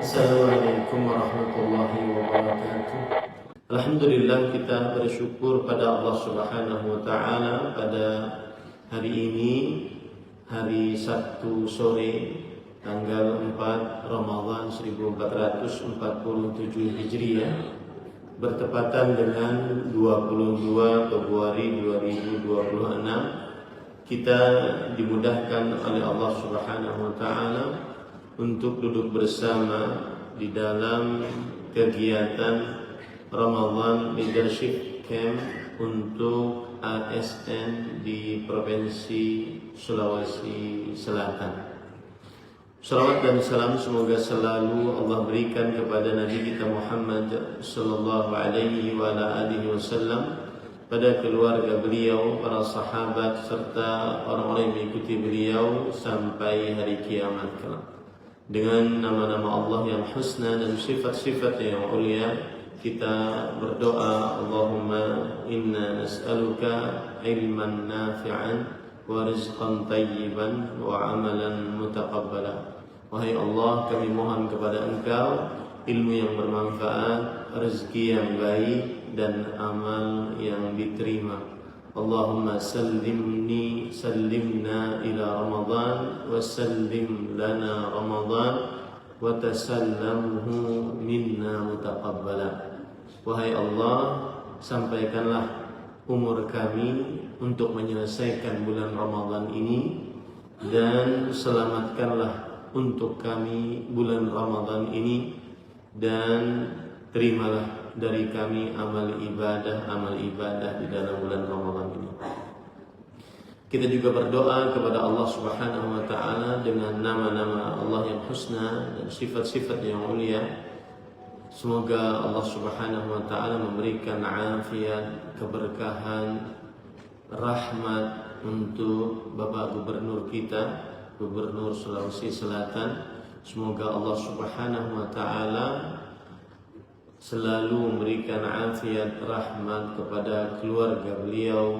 Assalamualaikum warahmatullahi wabarakatuh. Alhamdulillah, kita bersyukur pada Allah Subhanahu wa taala pada hari ini, hari Sabtu sore, tanggal 4 Ramadan 1447 Hijriah, bertepatan dengan 22 Februari 2026. Kita dimudahkan oleh Allah Subhanahu wa taala untuk duduk bersama di dalam kegiatan Ramadan Leadership Camp untuk ASN di Provinsi Sulawesi Selatan. Salawat dan salam semoga selalu Allah berikan kepada Nabi kita Muhammad sallallahu alaihi wa ala alihi wasallam, pada keluarga beliau, para sahabat, serta orang-orang yang mengikuti beliau sampai hari kiamat kelak. Dengan nama-nama Allah yang husna dan sifat-sifat yang ulia, kita berdoa, Allahumma inna nas'aluka ilman nafi'an wa rizqan tayyiban wa amalan mutaqabbala. Wahai Allah, kami mohon kepada Engkau ilmu yang bermanfaat, rezeki yang baik, dan amal yang diterima. Allahumma sallimna ila Ramadan wa sallim lana Ramadan wa tasallamhu minna mutaqabbala. Wahai Allah, sampaikanlah umur kami untuk menyelesaikan bulan Ramadan ini, dan selamatkanlah untuk kami bulan Ramadan ini, dan terimalah dari kami amal ibadah di dalam bulan Ramadan ini. Kita juga berdoa kepada Allah Subhanahu wa taala dengan nama-nama Allah yang husna dan sifat-sifat yang mulia. Semoga Allah Subhanahu wa taala memberikan afiat, keberkahan, rahmat untuk Bapak Gubernur kita, Gubernur Sulawesi Selatan. Semoga Allah Subhanahu wa taala selalu memberikan afiat, rahmat kepada keluarga beliau,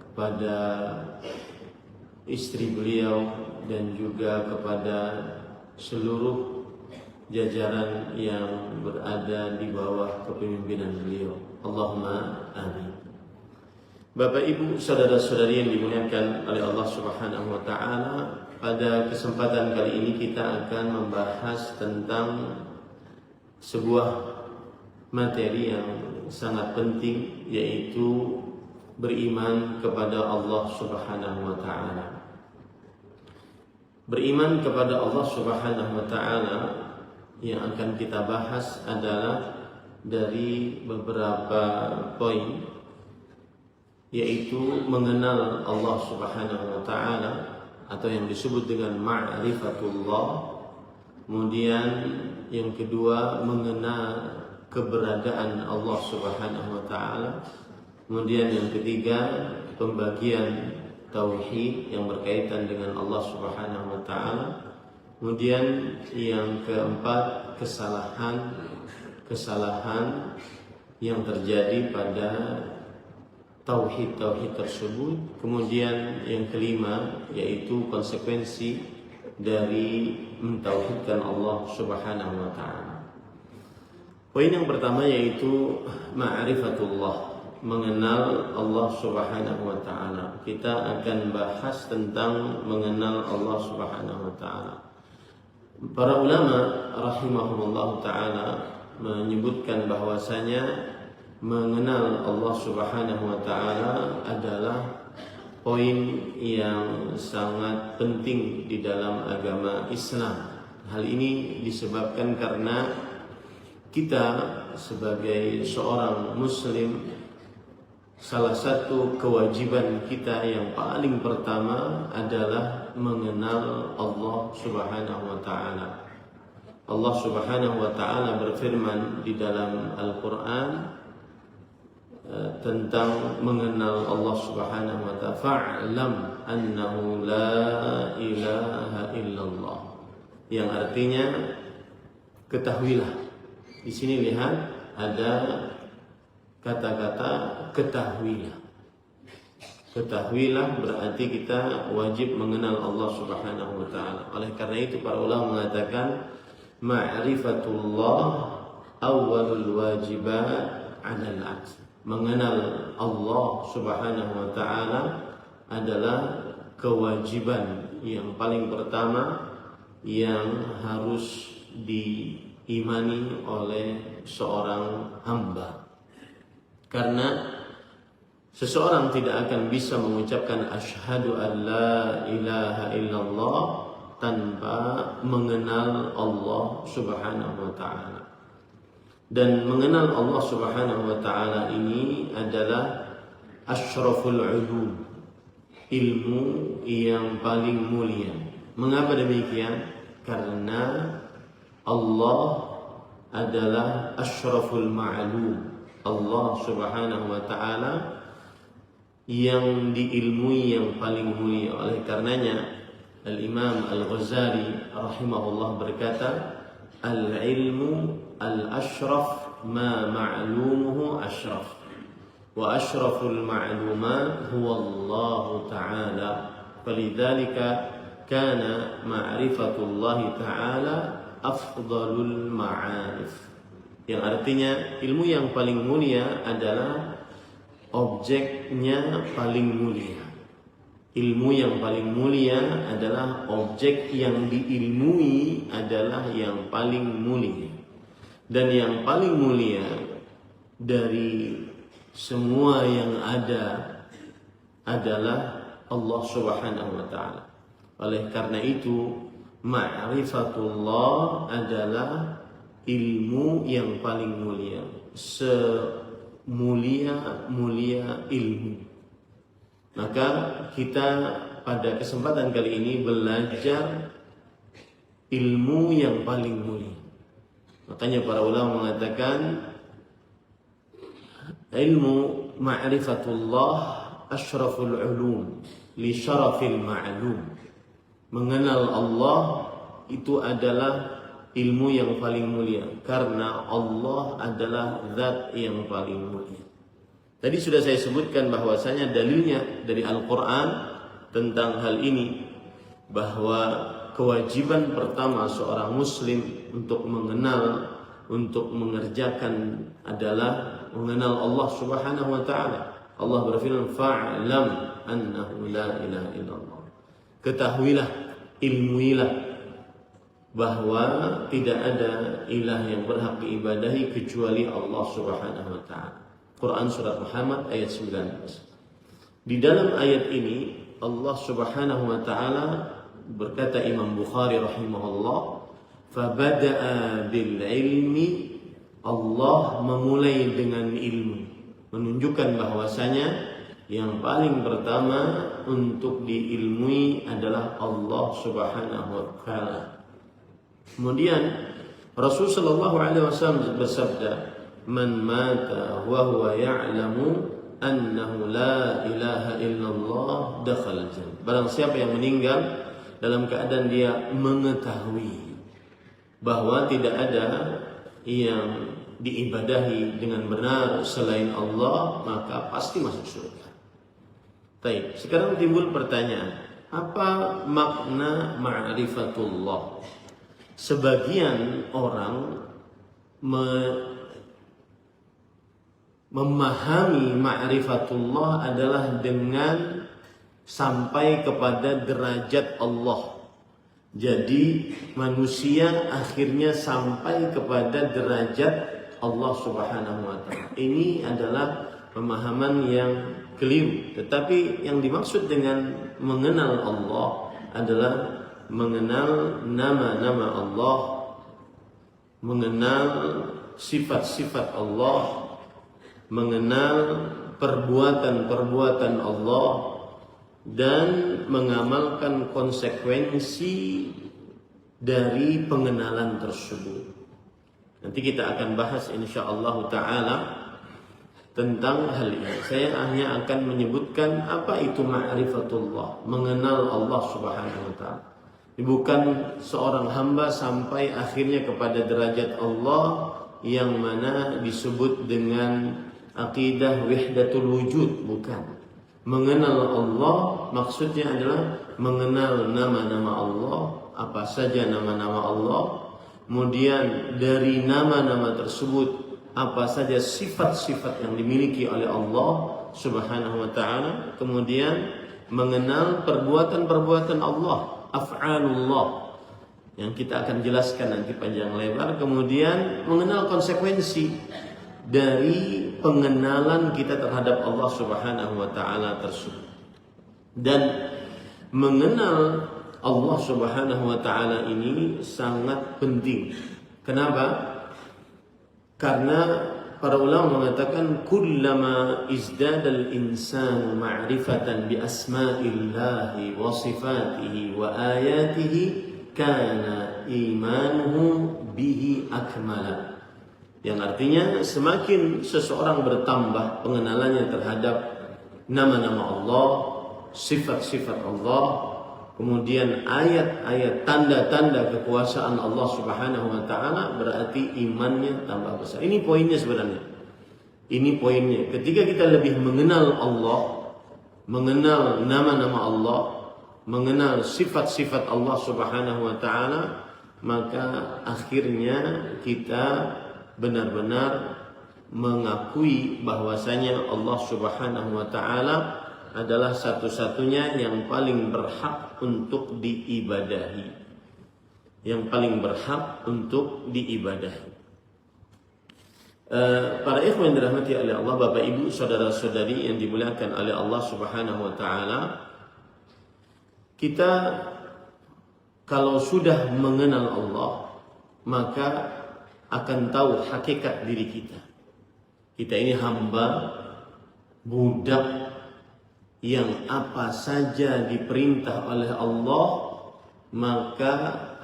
kepada istri beliau, dan juga kepada seluruh jajaran yang berada di bawah kepemimpinan beliau. Allahumma amin. Bapak, Ibu, saudara-saudari yang dimuliakan oleh Allah Subhanahu wa taala, pada kesempatan kali ini kita akan membahas tentang sebuah materi yang sangat penting, yaitu beriman kepada Allah Subhanahu wa taala. Beriman kepada Allah Subhanahu wa taala yang akan kita bahas adalah dari beberapa poin, yaitu mengenal Allah Subhanahu wa taala atau yang disebut dengan ma'rifatullah. Kemudian yang kedua, mengenal keberadaan Allah Subhanahu wa taala. Kemudian yang ketiga, pembagian tauhid yang berkaitan dengan Allah Subhanahu wa taala. Kemudian yang keempat, kesalahan yang terjadi pada tauhid tersebut. Kemudian yang kelima, yaitu konsekuensi dari mentauhidkan Allah Subhanahu wa taala. Poin yang pertama yaitu ma'rifatullah, mengenal Allah Subhanahu wa taala. Kita akan bahas tentang mengenal Allah Subhanahu wa taala. Para ulama rahimahumullah taala menyebutkan bahwasanya mengenal Allah Subhanahu wa taala adalah poin yang sangat penting di dalam agama Islam. Hal ini disebabkan karena kita sebagai seorang muslim, salah satu kewajiban kita yang paling pertama adalah mengenal Allah Subhanahu wa taala. Allah Subhanahu wa taala berfirman di dalam Al-Qur'an tentang mengenal Allah Subhanahu wa ta'ala, fa'lam annahu la ilaha illallah, yang artinya ketahuilah. Di sini lihat ada kata-kata ketahuilah. Ketahuilah berarti kita wajib mengenal Allah Subhanahu wa taala. Oleh karena itu para ulama mengatakan ma'rifatullah awwalul wajibat 'alal 'abd. Mengenal Allah Subhanahu wa taala adalah kewajiban yang paling pertama yang harus diimani oleh seorang hamba. Karena seseorang tidak akan bisa mengucapkan asyhadu an la ilaha illallah tanpa mengenal Allah Subhanahu wa taala. Dan mengenal Allah Subhanahu wa taala ini adalah asyraful ulum, ilmu yang paling mulia. Mengapa demikian? Karena Allah adalah asyraful ma'lum. Allah Subhanahu wa taala yang diilmui yang paling mulia. Oleh karenanya Al-Imam Al-Ghazali rahimahullah berkata, al-ilmu al-ashraf ma ma'lumuhu ashraf wa ashraful ma'lumat huwa Allah ta'ala. Falidzalika kana ma'rifatullah ta'ala afdalul ma'arif. Yang artinya ilmu yang paling mulia adalah objeknya paling mulia. Ilmu yang paling mulia adalah objek yang diilmui adalah yang paling mulia. Dan yang paling mulia dari semua yang ada adalah Allah Subhanahu wa taala. Oleh karena itu, ma'rifatullah adalah ilmu yang paling mulia. Semulia-mulia ilmu. Maka kita pada kesempatan kali ini belajar ilmu yang paling mulia. Makanya para ulama mengatakan ilmu ma'rifatullah asyraful ulum li syarafil ma'lum. Mengenal Allah itu adalah ilmu yang paling mulia karena Allah adalah zat yang paling mulia. Tadi sudah saya sebutkan bahwasanya dalilnya dari Al-Quran tentang hal ini, bahwa kewajiban pertama seorang muslim untuk mengenal, untuk mengerjakan adalah mengenal Allah Subhanahu wa taala. Allah berfirman, fa'lam annahu la ilaha illallah. Ketahuilah, ilmuilah bahwa tidak ada ilah yang berhak diibadahi kecuali Allah Subhanahu wa taala. Quran surat Muhammad ayat 19. Di dalam ayat ini Allah Subhanahu wa taala berkata, Imam Bukhari rahimahullah, fabada'a bil ilmi, Allah memulai dengan ilmu, menunjukkan bahwasanya yang paling pertama untuk diilmui adalah Allah Subhanahu wa taala. Kemudian Rasul sallallahu alaihi wasallam bersabda, man mata wa huwa ya'lamu annahu la ilaha illallah dakhala jannah. Barang siapa yang meninggal dalam keadaan dia mengetahui bahwa tidak ada yang diibadahi dengan benar selain Allah, maka pasti masuk surga. Baik, sekarang timbul pertanyaan, apa makna ma'rifatullah? Sebagian orang memahami ma'rifatullah adalah dengan sampai kepada derajat Allah. Jadi manusia akhirnya sampai kepada derajat Allah Subhanahu wa taala. Ini adalah pemahaman yang keliru. Tetapi yang dimaksud dengan mengenal Allah adalah mengenal nama-nama Allah, mengenal sifat-sifat Allah, mengenal perbuatan-perbuatan Allah, dan mengamalkan konsekuensi dari pengenalan tersebut. Nanti kita akan bahas insyaallah ta'ala tentang hal ini. Saya hanya akan menyebutkan apa itu ma'rifatullah, mengenal Allah Subhanahu wa ta'ala. Bukan seorang hamba sampai akhirnya kepada derajat Allah yang mana disebut dengan akidah wahdatul wujud, bukan. Mengenal Allah maksudnya adalah mengenal nama-nama Allah, apa saja nama-nama Allah, kemudian dari nama-nama tersebut apa saja sifat-sifat yang dimiliki oleh Allah Subhanahu wa taala, kemudian mengenal perbuatan-perbuatan Allah, af'alullah yang kita akan jelaskan nanti panjang lebar, kemudian mengenal konsekuensi dari pengenalan kita terhadap Allah Subhanahu wa taala tersebut. Dan mengenal Allah Subhanahu wa taala ini sangat penting. Kenapa? Karena para ulama mengatakan kullama izdadal insanu ma'rifatan bi asma'illahi wa sifatihi wa ayatihi kana imanuhu bihi akmala. Yang artinya semakin seseorang bertambah pengenalannya terhadap nama-nama Allah, sifat-sifat Allah, kemudian ayat-ayat tanda-tanda kekuasaan Allah Subhanahu wa taala, berarti imannya tambah besar. Ini poinnya sebenarnya. Ini poinnya. Ketika kita lebih mengenal Allah, mengenal nama-nama Allah, mengenal sifat-sifat Allah Subhanahu wa taala, maka akhirnya kita benar-benar mengakui bahwasanya Allah Subhanahu wa taala adalah satu-satunya yang paling berhak untuk diibadahi. Yang paling berhak untuk diibadahi. Para ikhwan yang dirahmati oleh Allah, Bapak Ibu, saudara-saudari yang dimuliakan oleh Allah Subhanahu wa taala, kita kalau sudah mengenal Allah, maka akan tahu hakikat diri kita. Kita ini hamba, budak yang apa saja diperintah oleh Allah maka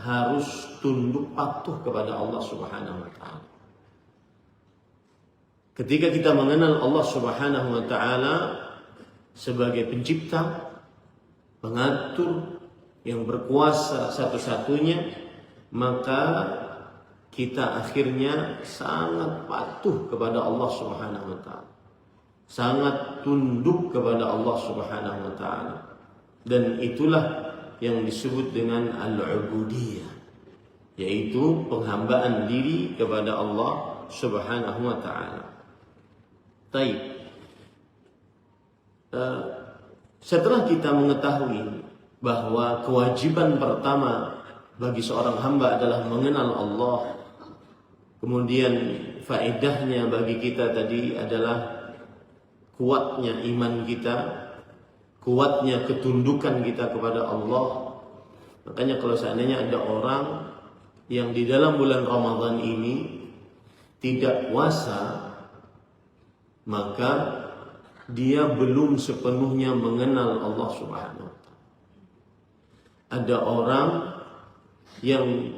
harus tunduk patuh kepada Allah Subhanahu wa taala. Ketika kita mengenal Allah Subhanahu wa taala sebagai pencipta, pengatur, yang berkuasa satu-satunya, maka kita akhirnya sangat patuh kepada Allah Subhanahu wa taala. Sangat tunduk kepada Allah Subhanahu wa taala. Dan itulah yang disebut dengan al-ubudiyah, yaitu penghambaan diri kepada Allah Subhanahu wa taala. Baik. Setelah kita mengetahui bahwa kewajiban pertama bagi seorang hamba adalah mengenal Allah, kemudian faedahnya bagi kita tadi adalah kuatnya iman kita, kuatnya ketundukan kita kepada Allah. Makanya kalau seandainya ada orang yang di dalam bulan Ramadan ini tidak puasa, maka dia belum sepenuhnya mengenal Allah Subhanahu wa taala. Ada orang yang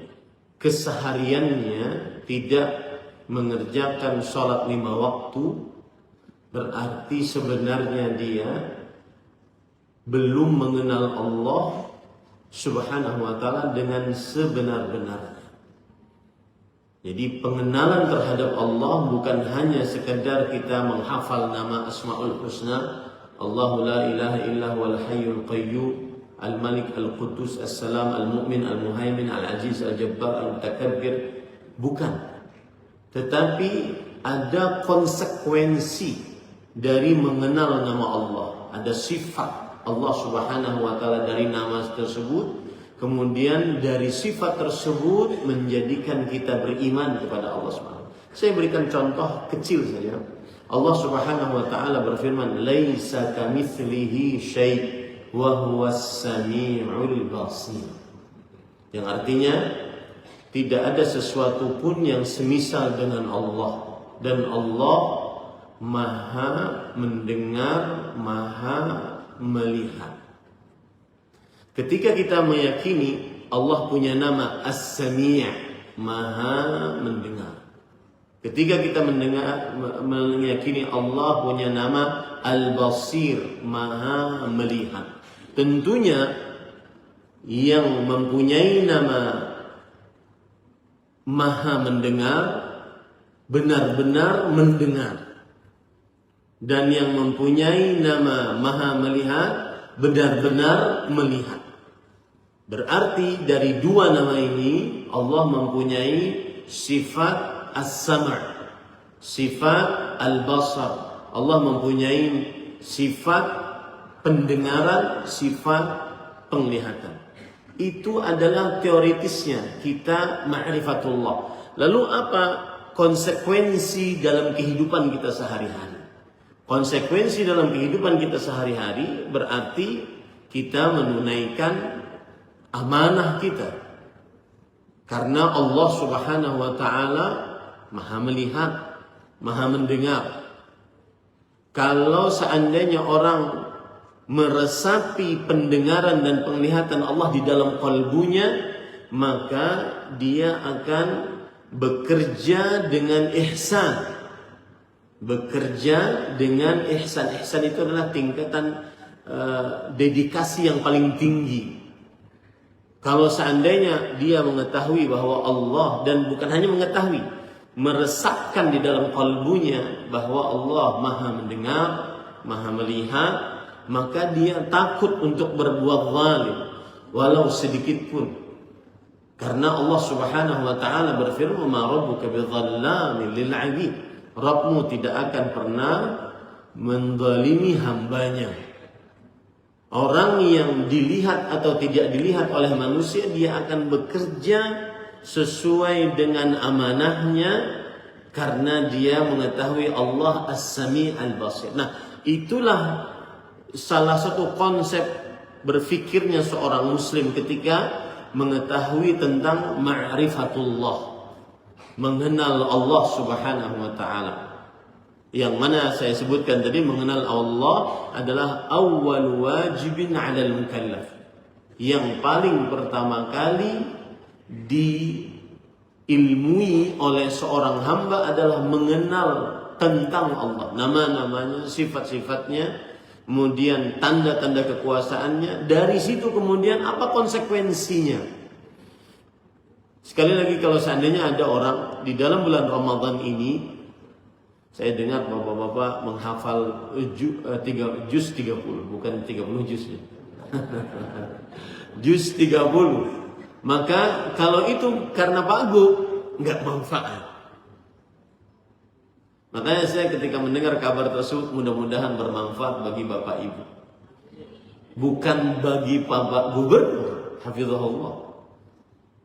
kesehariannya tidak mengerjakan sholat 5 waktu, berarti sebenarnya dia belum mengenal Allah Subhanahu wa taala dengan sebenar-benarnya. Jadi pengenalan terhadap Allah bukan hanya sekedar kita menghafal nama Asmaul Husna, Allahu la ilaha illa huwal hayyul qayyum, Al-Malik, Al-Quddus, As-Salam, Al-Mu'min, Al-Muhaimin, Al-Aziz, Al-Jabbar, Al-Mutakabbir. Bukan. Tetapi ada konsekuensi dari mengenal nama Allah. Ada sifat Allah Subhanahu wa taala dari nama tersebut. Kemudian dari sifat tersebut menjadikan kita beriman kepada Allah Subhanahu wa taala. Saya berikan contoh kecil saja. Allah Subhanahu wa taala berfirman, "Laisa kamitslihi syai' wa huwas samiul basir." Yang artinya tidak ada sesuatu pun yang semisal dengan Allah, dan Allah Maha mendengar, Maha melihat. Ketika kita meyakini Allah punya nama As-Sami', Maha mendengar. Ketika kita meyakini Allah punya nama Al-Basir, Maha melihat. Tentunya yang mempunyai nama Maha mendengar benar-benar mendengar, dan yang mempunyai nama Maha melihat benar-benar melihat. Berarti dari dua nama ini Allah mempunyai sifat as-sam', sifat al-basar. Allah mempunyai sifat pendengaran, sifat penglihatan. Itu adalah teoritisnya kita ma'rifatullah. Lalu apa konsekuensi dalam kehidupan kita sehari-hari? Konsekuensi dalam kehidupan kita sehari-hari berarti kita menunaikan amanah kita. Karena Allah Subhanahu wa taala Maha melihat, Maha mendengar. Kalau seandainya orang meresapi pendengaran dan penglihatan Allah di dalam kalbunya, maka dia akan bekerja dengan ihsan. Bekerja dengan ihsan. Ihsan itu adalah tingkatan dedikasi yang paling tinggi. Kalau seandainya dia mengetahui bahwa Allah, dan bukan hanya mengetahui, meresapkan di dalam kalbunya bahwa Allah Maha mendengar, Maha melihat, maka dia takut untuk berbuat zalim walau sedikit pun. Karena Allah Subhanahu wa taala berfirman, "Ma rabbuka bidzallamin lil 'abid." Rabbmu tidak akan pernah menzalimi hambanya. Orang yang dilihat atau tidak dilihat oleh manusia, dia akan bekerja sesuai dengan amanahnya karena dia mengetahui Allah As-Sami' Al-Basir. Nah, itulah salah satu konsep berfikirnya seorang muslim ketika mengetahui tentang ma'rifatullah, mengenal Allah Subhanahu wa taala. Yang mana saya sebutkan tadi, mengenal Allah adalah awwal wajibin 'alal mukallaf. Yang paling pertama kali diilmui oleh seorang hamba adalah mengenal tentang Allah, nama-namanya, sifat-sifatnya, kemudian tanda-tanda kekuasaannya. Dari situ kemudian apa konsekuensinya. Sekali lagi, kalau seandainya ada orang di dalam bulan Ramadan ini, saya dengar bapak-bapak menghafal juz 30, bukan 30 juz ya. Juz 30. Maka kalau itu karena bagus, nggak manfaat. Makanya saya ketika mendengar kabar tersebut, mudah-mudahan bermanfaat bagi Bapak Ibu. Bukan bagi Bapak Gubernur, hafizahullah.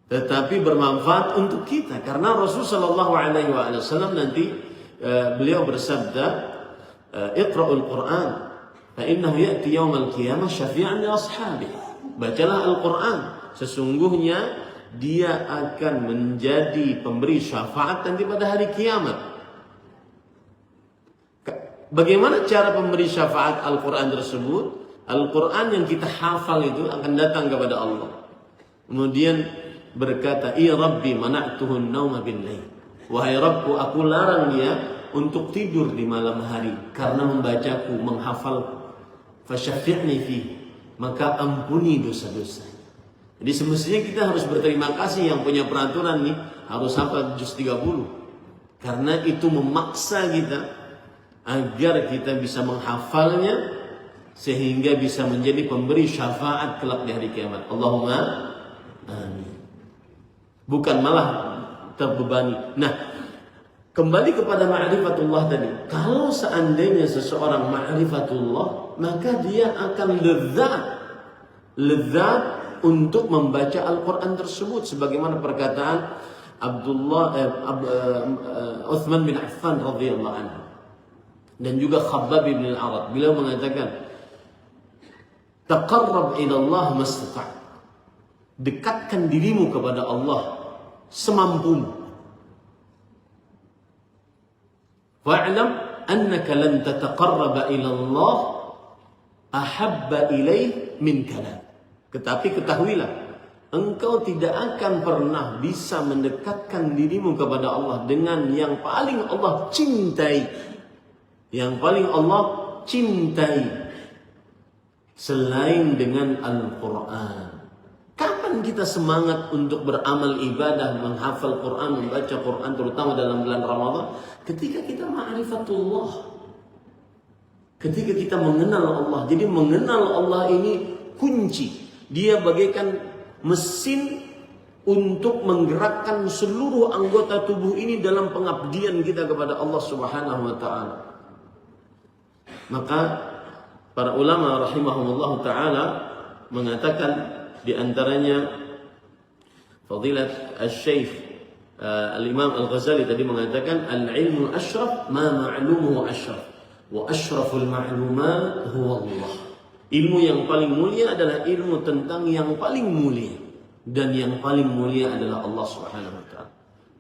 Tetapi bermanfaat untuk kita. Karena Rasulullah SAW nanti beliau bersabda, "Iqra'ul Qur'an, fa innahu ya'ti yaumal qiyamah syafi'an li ashabihi." Bacalah Al-Qur'an, sesungguhnya dia akan menjadi pemberi syafaat nanti pada hari kiamat. Bagaimana cara pemberi syafaat Al-Quran tersebut? Al-Quran yang kita hafal itu akan datang kepada Allah. Kemudian berkata, "Ya Rabbi mana'tuhun nauma bil lail." Wahai Rabbku, aku larang dia untuk tidur di malam hari karena membacaku, menghafalku. Fasyafi'ni fi, maka ampuni dosa-dosa. Jadi semestinya kita harus berterima kasih yang punya peraturan nih, harus hafal juz 30. Karena itu memaksa kita agar kita bisa menghafalnya sehingga bisa menjadi pemberi syafaat kelak di hari kiamat. Allahumma amin. Bukan malah terbebani. Nah, kembali kepada ma'rifatullah tadi. Kalau seandainya seseorang ma'rifatullah, maka dia akan lezat untuk membaca Al-Quran tersebut. Sebagaimana perkataan Uthman bin Affan radhiyallahu anhu. Dan juga Khabbab bin al-Arat. Beliau mengatakan, "Taqarrab ila Allah mastata'." Dekatkan dirimu kepada Allah semampumu. Fa'lam annaka lan tataqarraba ila Allah ahabba ilaih min kalam. Tetapi ketahuilah, engkau tidak akan pernah bisa mendekatkan dirimu kepada Allah dengan yang paling Allah cintai. Yang paling Allah cintai selain dengan Al-Quran. Kapan kita semangat untuk beramal ibadah, menghafal Quran, membaca Quran, terutama dalam bulan Ramadan? Ketika kita ma'rifatullah, ketika kita mengenal Allah. Jadi mengenal Allah ini kunci. Dia bagaikan mesin untuk menggerakkan seluruh anggota tubuh ini dalam pengabdian kita kepada Allah Subhanahu wa taala. Maka para ulama rahimahumullah taala mengatakan di antaranya Fadilat Al-Syeikh Al-Imam Al-Ghazali tadi mengatakan al-ilmu asyraf ma ma'lumuhu asyraf wa asyraful ma'lumat huwa Allah. Ilmu yang paling mulia adalah ilmu tentang yang paling mulia, dan yang paling mulia adalah Allah Subhanahu wa taala.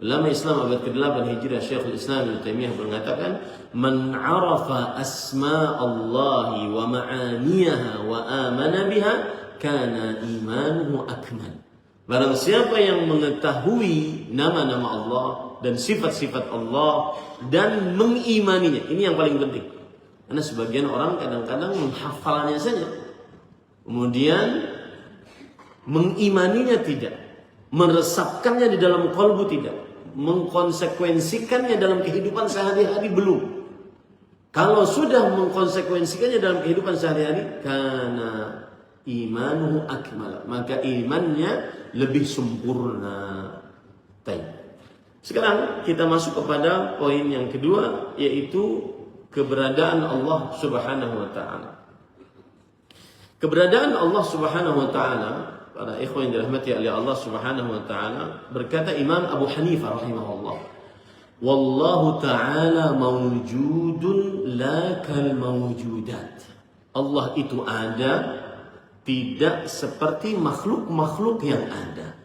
Ulama Islam abad ke-8 Hijriah Syekhul Islam Ibnu Taimiyah mengatakan man 'arafa asma' Allah wa ma'aniyaha wa amana biha kana imanuhu akmal. Barang siapa yang mengetahui nama-nama Allah dan sifat-sifat Allah dan mengimaninya, ini yang paling penting. Karena sebagian orang kadang-kadang menghafalnya saja, kemudian mengimaninya tidak, meresapkannya di dalam kalbu tidak, mengkonsekuensikannya dalam kehidupan sehari-hari belum. Kalau sudah mengkonsekuensikannya dalam kehidupan sehari-hari, karena imanuhu akmal, maka imannya lebih sempurna. Sekarang kita masuk kepada poin yang kedua, yaitu keberadaan Allah Subhanahu wa taala. Keberadaan Allah Subhanahu wa taala, para ikhwan yang dirahmati oleh Allah Subhanahu wa taala, berkata Imam Abu Hanifah rahimahullah, wallahu taala mawjudun la kal mawjudat. Allah itu ada, tidak seperti makhluk-makhluk yang ada.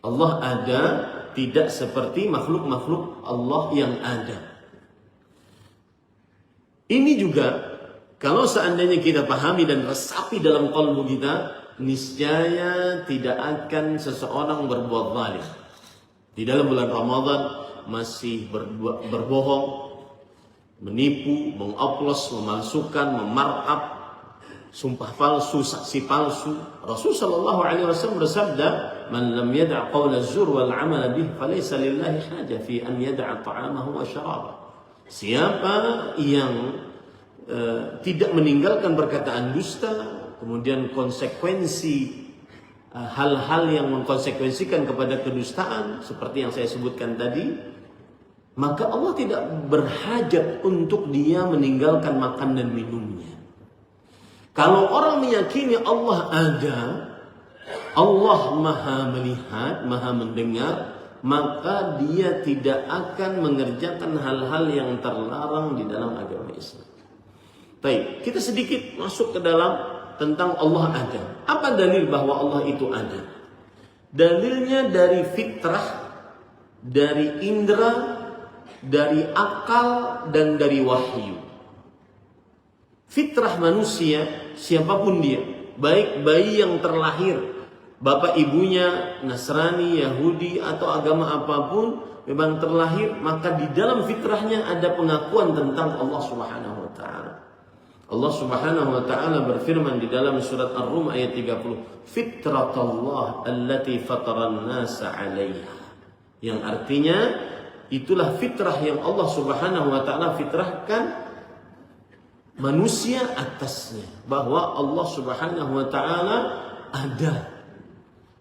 Allah ada, tidak seperti makhluk-makhluk Allah yang ada. Ini juga kalau seandainya kita pahami dan resapi dalam qalbu kita, niscaya tidak akan seseorang berbuat zalim. Di dalam bulan Ramadan masih berbohong, menipu, mengoplos, memalsukan, memarkup, sumpah palsu, saksi palsu. Rasul sallallahu alaihi wasallam bersabda, "Man lam yada' qawla az-zur wal 'amala bih, falaysa lillahi haja fi an yada'a ta'amahu wa syarabah." Siapa yang tidak meninggalkan perkataan dusta, kemudian konsekuensi hal-hal yang mengkonsekuensikan kepada kedustaan seperti yang saya sebutkan tadi, maka Allah tidak berhajat untuk dia meninggalkan makan dan minumnya. Kalau orang meyakini Allah ada, Allah maha melihat, maha mendengar, maka dia tidak akan mengerjakan hal-hal yang terlarang di dalam agama Islam. Baik, kita sedikit masuk ke dalam tentang Allah ada. Apa dalil bahwa Allah itu ada? Dalilnya dari fitrah, dari indera, dari akal, dan dari wahyu. Fitrah manusia, siapapun dia, baik bayi yang terlahir, bapak ibunya Nasrani, Yahudi, atau agama apapun, memang terlahir, maka di dalam fitrahnya ada pengakuan tentang Allah Subhanahu wa taala. Allah Subhanahu wa taala berfirman di dalam surat Ar-Rum ayat 30, "Fitratallah allati fataran nasa 'alaiha." Yang artinya itulah fitrah yang Allah Subhanahu wa taala fitrahkan manusia atasnya, bahwa Allah Subhanahu wa taala ada.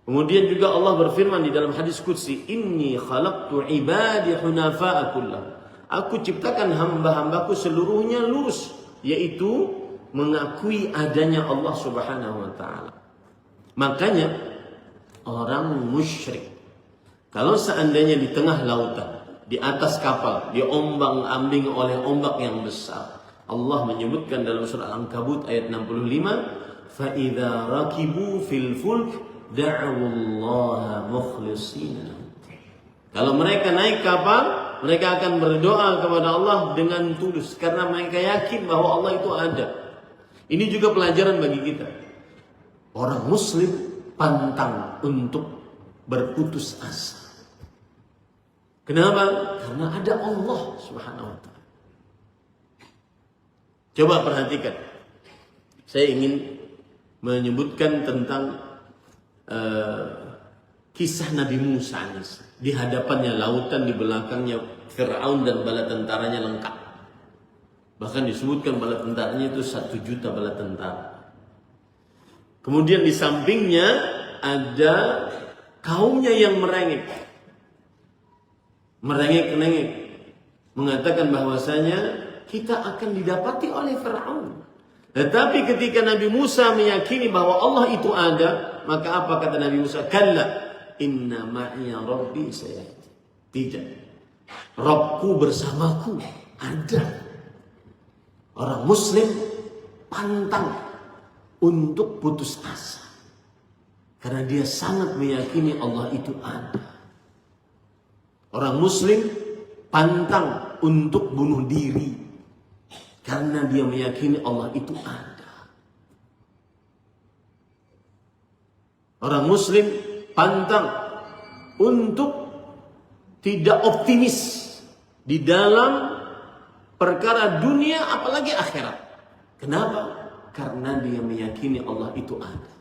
Kemudian juga Allah berfirman di dalam hadis qudsi, "Inni khalaqtu ibadi hunafa'a kullahu." Aku ciptakan hamba-hambaku seluruhnya lurus, yaitu mengakui adanya Allah Subhanahu wa taala. Makanya orang musyrik kalau seandainya di tengah lautan, di atas kapal, diombang-ambing oleh ombak yang besar, Allah menyebutkan dalam surah Al-Ankabut ayat 65, "Fa idza rakibu fil fulk da'ullaha mukhlishina." Kalau mereka naik kapal, mereka akan berdoa kepada Allah dengan tulus karena mereka yakin bahwa Allah itu ada. Ini juga pelajaran bagi kita. Orang muslim pantang untuk berputus asa. Kenapa? Karena ada Allah Subhanahu wa taala. Coba perhatikan. Saya ingin menyebutkan tentang kisah Nabi Musa di hadapannya lautan, di belakangnya Fir'aun dan bala tentaranya lengkap. Bahkan disebutkan bala tentaranya itu 1 juta bala tentara. Kemudian di sampingnya ada kaumnya yang merengek-rengek, mengatakan bahwasanya kita akan didapati oleh Fir'aun. Tetapi ketika Nabi Musa meyakini bahwa Allah itu ada, maka apa kata Nabi Musa? Kalla inna ma'iya rabbi sayahdi. Tidak, Rabbku bersamaku ada. Orang Muslim pantang untuk putus asa, karena dia sangat meyakini Allah itu ada. Orang Muslim pantang untuk bunuh diri, karena dia meyakini Allah itu ada. Orang Muslim pantang untuk tidak optimis di dalam perkara dunia apalagi akhirat. Kenapa? Karena dia meyakini Allah itu ada.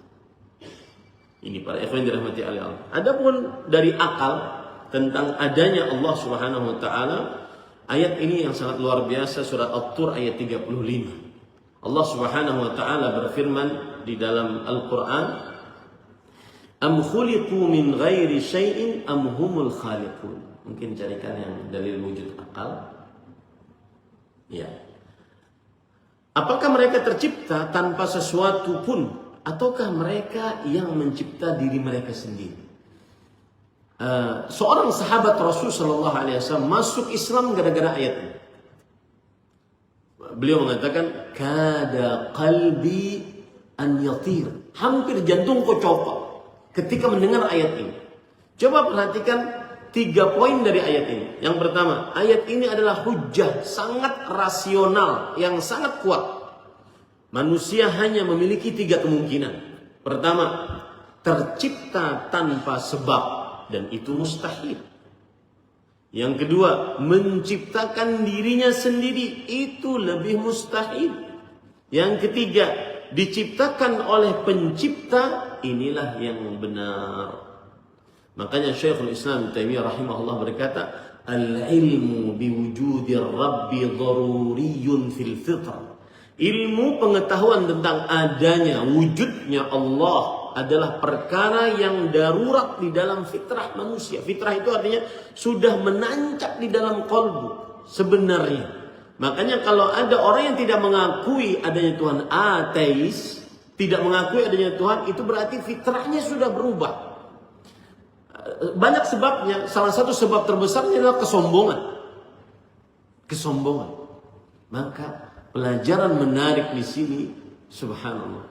Ini para ikhwan dirahmati Allah. Adapun dari akal tentang adanya Allah Subhanahu wa taala, ayat ini yang sangat luar biasa, surat At-Tur ayat 35. Allah Subhanahu wa taala berfirman di dalam Al-Qur'an, "Am khuliqu min ghairi syai'in am humul khaliqun." Mungkin carikan yang dalil wujud akal. Ya. Apakah mereka tercipta tanpa sesuatu pun, ataukah mereka yang mencipta diri mereka sendiri? Seorang sahabat Rasul Shallallahu Alaihi Wasallam masuk Islam gara-gara ayat ini. Beliau mengatakan, kada qalbi an yatir, hampir jantungku copot ketika mendengar ayat ini. Coba perhatikan 3 poin dari ayat ini. Yang pertama, ayat ini adalah hujjah sangat rasional yang sangat kuat. Manusia hanya memiliki 3 kemungkinan. Pertama, tercipta tanpa sebab, dan itu mustahil. Yang kedua, menciptakan dirinya sendiri, itu lebih mustahil. Yang ketiga, diciptakan oleh pencipta, inilah yang benar. Makanya Syekhul Islam Taimiyah rahimahullah berkata, al-ilmu biwujudir rabbi daruriyun fil fitrah. Ilmu pengetahuan tentang adanya, wujudnya Allah adalah perkara yang darurat di dalam fitrah manusia. Fitrah itu artinya sudah menancap di dalam qalbu sebenarnya. Makanya kalau ada orang yang tidak mengakui adanya Tuhan, ateis, tidak mengakui adanya Tuhan, itu berarti fitrahnya sudah berubah. Banyak sebabnya. Salah satu sebab terbesarnya adalah kesombongan. Maka pelajaran menarik di sini, subhanallah.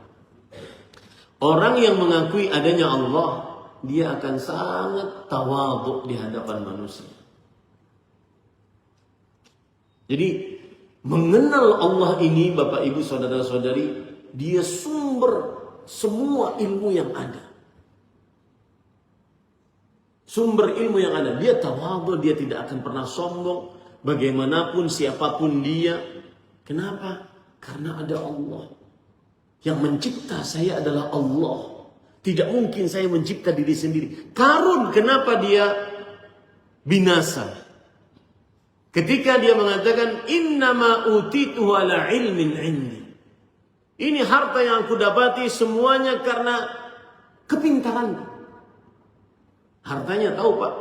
Orang yang mengakui adanya Allah, dia akan sangat tawadhu di hadapan manusia. Jadi mengenal Allah ini, Bapak Ibu saudara-saudari, dia sumber semua ilmu yang ada. Sumber ilmu yang ada. Dia tawadhu, dia tidak akan pernah sombong. Bagaimanapun, siapapun dia. Kenapa? Karena ada Allah. Yang mencipta saya adalah Allah. Tidak mungkin saya mencipta diri sendiri. Karun, kenapa dia binasa? Ketika dia mengatakan, innama utituhu ala ilmin indi. Ini harta yang aku dapati semuanya karena kepintaranku. Hartanya tahu Pak.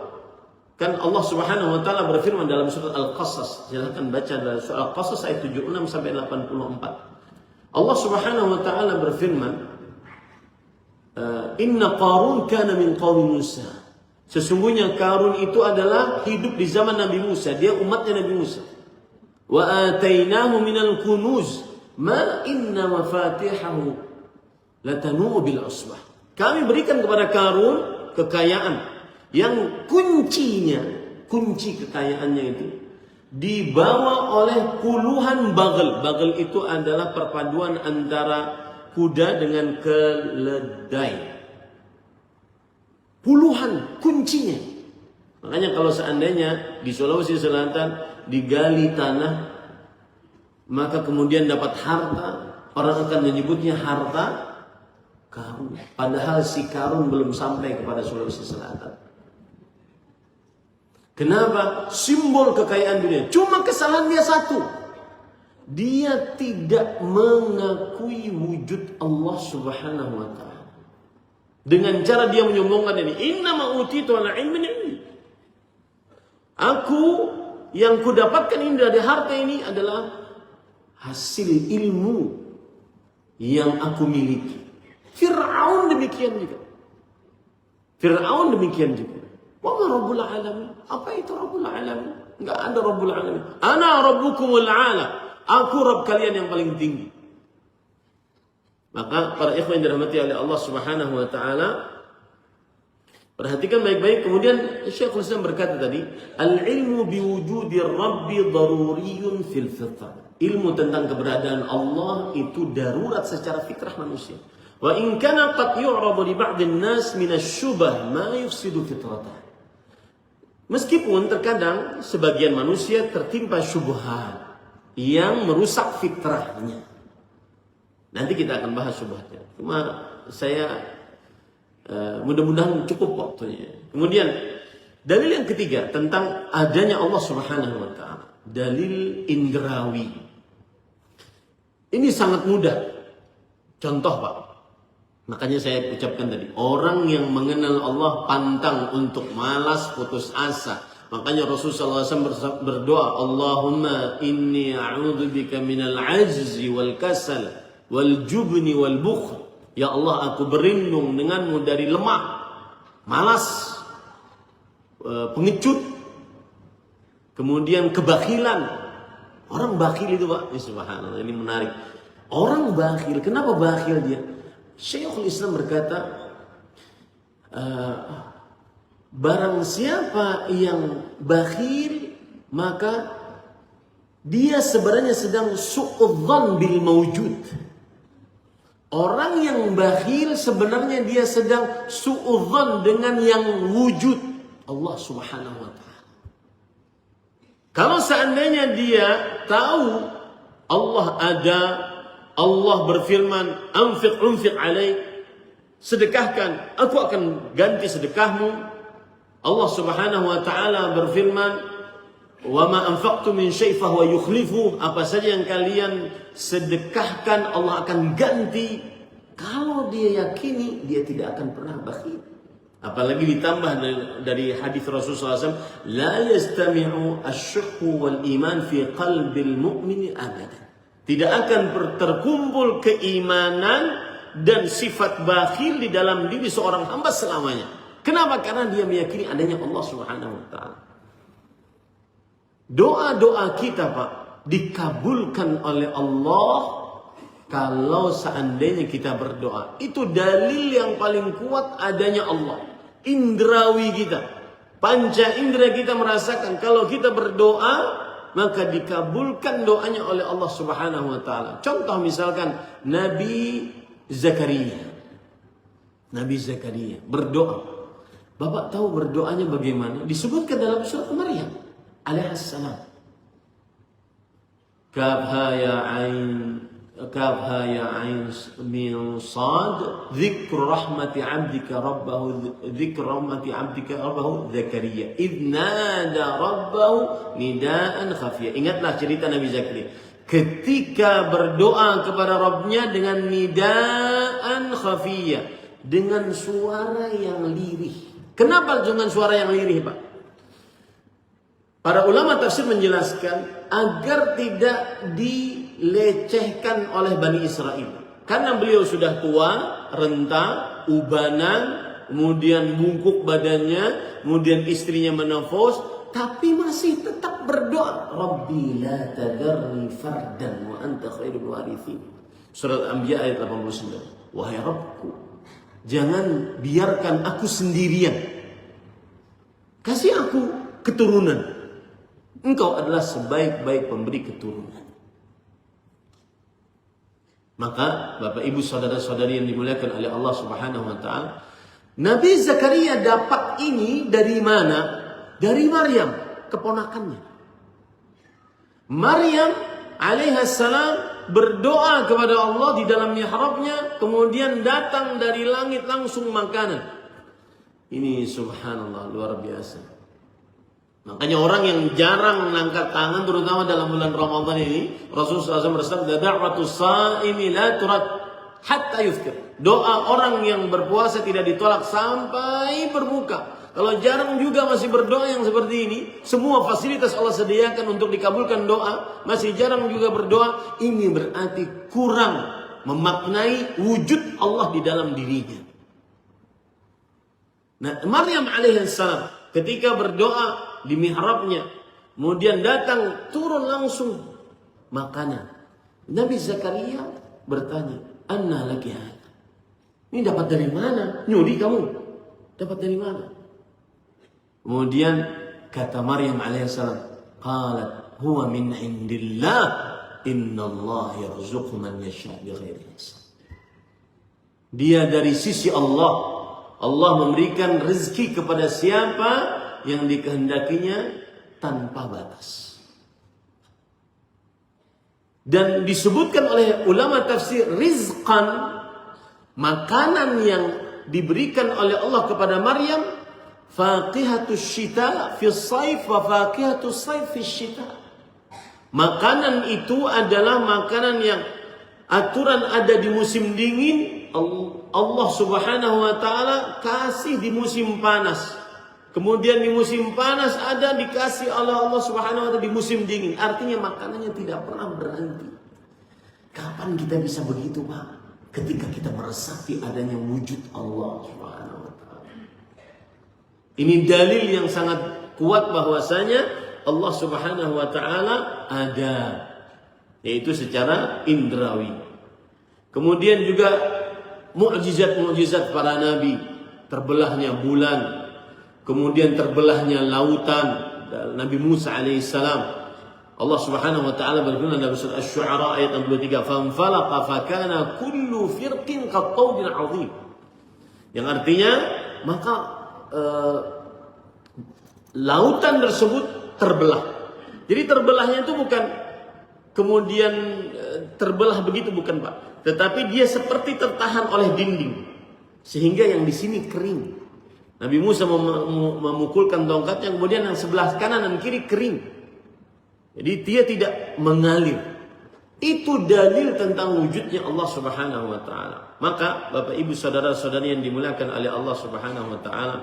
Kan Allah Subhanahu wa taala berfirman dalam surat Al-Qasas. Silakan baca dalam surat Al-Qasas ayat 76 sampai 84. Allah Subhanahu wa taala berfirman, "Inna Qarun kana min qaumi Musa." Sesungguhnya Qarun itu adalah hidup di zaman Nabi Musa, dia umatnya Nabi Musa. "Wa atainahu minal kunuz ma inna mafatihahu latanu bil usbah." Kami berikan kepada Qarun kekayaan yang kunci kekayaannya itu dibawa oleh puluhan bagel. Bagel itu adalah perpaduan antara kuda dengan keledai. Puluhan kuncinya. Makanya kalau seandainya di Sulawesi Selatan digali tanah, maka kemudian dapat harta, orang akan menyebutnya harta karun. Padahal si karun belum sampai kepada Sulawesi Selatan. Kenapa? Simbol kekayaan dunia. Cuma kesalahan dia satu. Dia tidak mengakui wujud Allah Subhanahu wa ta'ala. Dengan cara dia menyombongkan ini, innama utitu ala ilmin indi. Aku yang kudapatkan ini dari harta ini adalah hasil ilmu yang aku miliki. Fir'aun demikian juga. Fir'aun demikian juga. Wa ma rabbul alamin? Apa itu rabbul alamin? Enggak ada rabbul alamin. Ana rabbukumul a'la. Aku Rabb kalian yang paling tinggi. Maka para ikhwan yang dirahmati oleh Allah Subhanahu wa taala, perhatikan baik-baik. Kemudian Syekhul Islam berkata tadi, al-ilmu biwujudi rabbi daruriyun fil fitr. Ilmu tentang keberadaan Allah itu darurat secara fitrah manusia. Wa in kana qad yu'radu li ba'dhin nas min asy-syubah ma yufsidu fitratahu. Meskipun terkadang sebagian manusia tertimpa syubhat yang merusak fitrahnya. Nanti kita akan bahas syubhatnya. Cuma saya mudah-mudahan cukup waktunya. Kemudian dalil yang ketiga tentang adanya Allah Subhanahu wa taala. Dalil indrawi. Ini sangat mudah. Contoh, Pak. Makanya saya ucapkan tadi, orang yang mengenal Allah pantang untuk malas, putus asa. Makanya Rasulullah SAW berdoa, Allahumma inni a'udzubika minal ajzi wal kasal wal jubni wal bukhl. Ya Allah, aku berlindung denganmu dari lemah, malas, pengecut, kemudian kebakilan. Orang bakhil itu, Pak, subhanallah, ini menarik. Orang bakhil, kenapa bakhil dia? Syekhul Islam berkata, barang siapa yang bakhil, maka dia sebenarnya sedang su'udzan bil mawjud. Orang yang bakhil sebenarnya dia sedang su'udzan dengan yang wujud, Allah Subhanahu wa taala. Kalau seandainya dia tahu Allah ada, Allah berfirman, unfiq alaik, sedekahkan, aku akan ganti sedekahmu. Allah Subhanahu wa taala berfirman, wa ma anfaqtum min syai' fa huwa yukhlifu, apa saja yang kalian sedekahkan Allah akan ganti. Kalau dia yakini, dia tidak akan pernah bakhil. Apalagi ditambah dari hadis Rasulullah SAW, la yastami'u asy-syuhhu wal iman fi qalbil mu'mini abadan. Tidak akan terkumpul keimanan dan sifat bakhil di dalam diri seorang hamba selamanya. Kenapa? Karena dia meyakini adanya Allah Subhanahu wa taala. Doa-doa kita, Pak, dikabulkan oleh Allah kalau seandainya kita berdoa. Itu dalil yang paling kuat adanya Allah. Indrawi kita, panca indera kita merasakan kalau kita berdoa maka dikabulkan doanya oleh Allah Subhanahu wa taala. Contoh misalkan Nabi Zakaria. Nabi Zakaria berdoa. Bapak tahu berdoanya bagaimana? Disebutkan dalam surat Maryam alaihissalam. Kafha ya ain min sad dzikr rahmati 'abdika rabbahu Zakaria idh nada rabbahu nidaan khafiya. Ingatlah cerita Nabi Zakaria ketika berdoa kepada Rabbnya dengan nidaan khafiya, dengan suara yang lirih. Kenapa dengan suara yang lirih, Pak? Para ulama tafsir menjelaskan agar tidak dilecehkan oleh Bani Israel. Karena beliau sudah tua, renta, ubanan, kemudian bungkuk badannya, kemudian istrinya menafos, tapi masih tetap berdoa. Rabbi la tadarni fardan wa anta khairul warithin. Surat Anbiya ayat 89. Wahai Rabbku, jangan biarkan aku sendirian. Kasih aku keturunan. Engkau adalah sebaik-baik pemberi keturunan. Maka Bapak Ibu saudara-saudari yang dimuliakan oleh Allah Subhanahu wa taala, Nabi Zakaria dapat ini dari mana? Dari Maryam, keponakannya. Maryam alaihissalam berdoa kepada Allah di dalam mihrabnya, kemudian datang dari langit langsung makanan. Ini subhanallah, luar biasa. Makanya orang yang jarang mengangkat tangan, terutama dalam bulan Ramadan ini, Rasulullah SAW bersabda, da'watus sha'imi la turad. hatta yuftir. Doa orang yang berpuasa tidak ditolak sampai berbuka. Kalau jarang juga masih berdoa yang seperti ini, semua fasilitas Allah sediakan untuk dikabulkan doa, masih jarang juga berdoa, ini berarti kurang memaknai wujud Allah di dalam dirinya. Nah, Maryam alaihissalam ketika berdoa di mihrabnya, kemudian datang turun langsung makanan. Nabi Zakaria bertanya, "Anna laki hadza?" Ini dapat dari mana? Nyuri kamu? Dapat dari mana? Kemudian kata Maryam alaihissalam, "Qalat huwa min indillah, innallaha yarzuqu man yasha' bighairi hisab." Dia dari sisi Allah. Allah memberikan rezeki kepada siapa yang dikehendakinya tanpa batas. Dan disebutkan oleh ulama tafsir, rizqan, makanan yang diberikan oleh Allah kepada Maryam, faqihatus syita fi shaif wa faqihatus shaif fi syita. Makanan itu adalah makanan yang aturan ada di musim dingin, Allah Subhanahu wa taala kasih di musim panas. Kemudian di musim panas ada dikasih oleh Allah Subhanahu wa taala di musim dingin. Artinya makanannya tidak pernah berhenti. Kapan kita bisa begitu, Pak? Ketika kita meresapi adanya wujud Allah Subhanahu wa taala. Ini dalil yang sangat kuat bahwasanya Allah Subhanahu wa taala ada, yaitu secara indrawi. Kemudian juga mukjizat-mukjizat para nabi, terbelahnya bulan, kemudian terbelahnya lautan, Nabi Musa alaihissalam. Allah Subhanahu wa taala berfirman dalam surah Asy-Syu'ara ayat 63, "Fanfalaqa fakana kullu firqin qattawdin 'adzim." Yang artinya maka lautan tersebut terbelah. Jadi terbelahnya itu bukan kemudian terbelah begitu, bukan, Pak. Tetapi dia seperti tertahan oleh dinding, sehingga yang di sini kering. Nabi Musa memukulkan tongkatnya, kemudian yang sebelah kanan dan kiri kering. Jadi dia tidak mengalir. Itu dalil tentang wujudnya Allah Subhanahu wa taala. Maka Bapak Ibu saudara-saudari yang dimuliakan oleh Allah Subhanahu wa taala,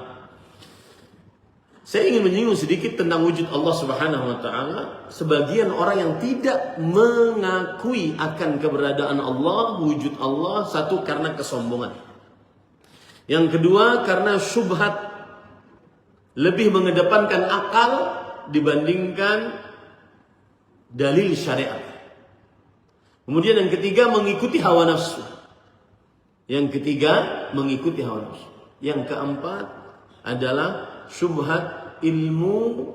saya ingin menyinggung sedikit tentang wujud Allah Subhanahu wa taala. Sebagian orang yang tidak mengakui akan keberadaan Allah, wujud Allah, satu karena kesombongan. Yang kedua karena syubhat, lebih mengedepankan akal dibandingkan dalil syariat. Kemudian yang ketiga mengikuti hawa nafsu. Yang ketiga mengikuti hawa nafsu. Yang keempat adalah syubhat ilmu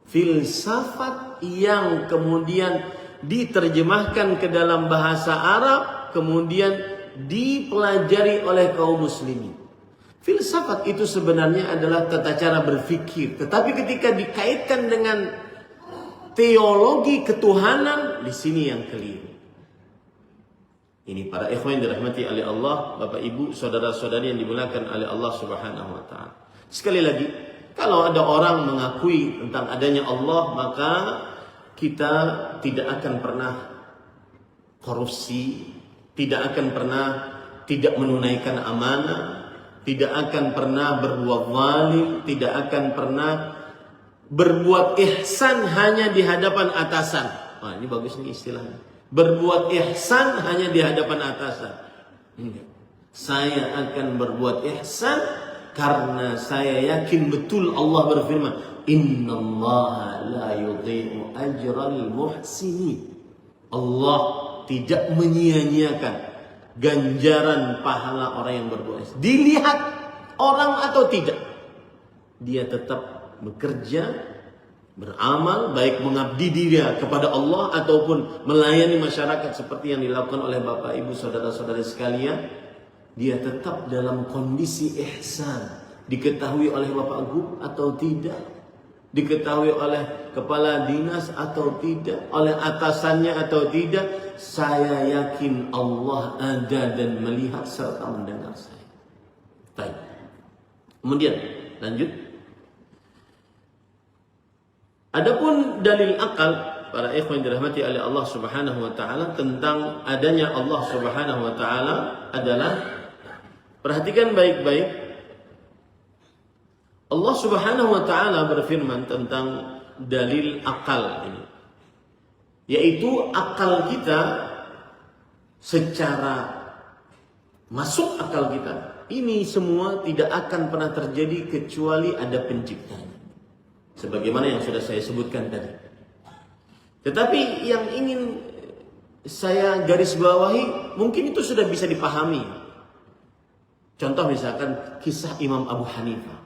filsafat yang kemudian diterjemahkan ke dalam bahasa Arab, kemudian dipelajari oleh kaum muslimin. Filsafat itu sebenarnya adalah tata cara berpikir, tetapi ketika dikaitkan dengan teologi ketuhanan, di sini yang keliru. Ini para ikhwan yang dirahmati oleh Allah, Bapak Ibu, saudara-saudari yang dimuliakan oleh Allah Subhanahu wa taala. Sekali lagi, kalau ada orang mengakui tentang adanya Allah, maka kita tidak akan pernah korupsi, tidak akan pernah tidak menunaikan amanah, tidak akan pernah berbuat zalim, tidak akan pernah berbuat ihsan hanya di hadapan atasan. Wah, ini bagus nih istilahnya. Berbuat ihsan hanya di hadapan atasan. Enggak. Saya akan berbuat ihsan karena saya yakin betul Allah berfirman, "Innallaha la yudhi'u ajral muhsinin." Allah tidak menyia-nyiakan ganjaran pahala orang yang berbuat ihsan. Dilihat orang atau tidak, dia tetap bekerja, beramal, baik mengabdi diri kepada Allah ataupun melayani masyarakat seperti yang dilakukan oleh Bapak Ibu saudara-saudari sekalian. Dia tetap dalam kondisi ihsan. Diketahui oleh Bapak Gub atau tidak, diketahui oleh kepala dinas atau tidak, oleh atasannya atau tidak, saya yakin Allah ada dan melihat serta mendengar saya. Baik. Kemudian lanjut. Adapun dalil akal, para ikhwan dirahmati oleh Allah Subhanahu wa taala, tentang adanya Allah Subhanahu wa taala adalah, perhatikan baik-baik, Allah Subhanahu wa taala berfirman tentang dalil akal ini, yaitu akal kita secara masuk akal kita ini semua tidak akan pernah terjadi kecuali ada pencipta, sebagaimana yang sudah saya sebutkan tadi. Tetapi yang ingin saya garis bawahi, mungkin itu sudah bisa dipahami. Contoh misalkan kisah Imam Abu Hanifah.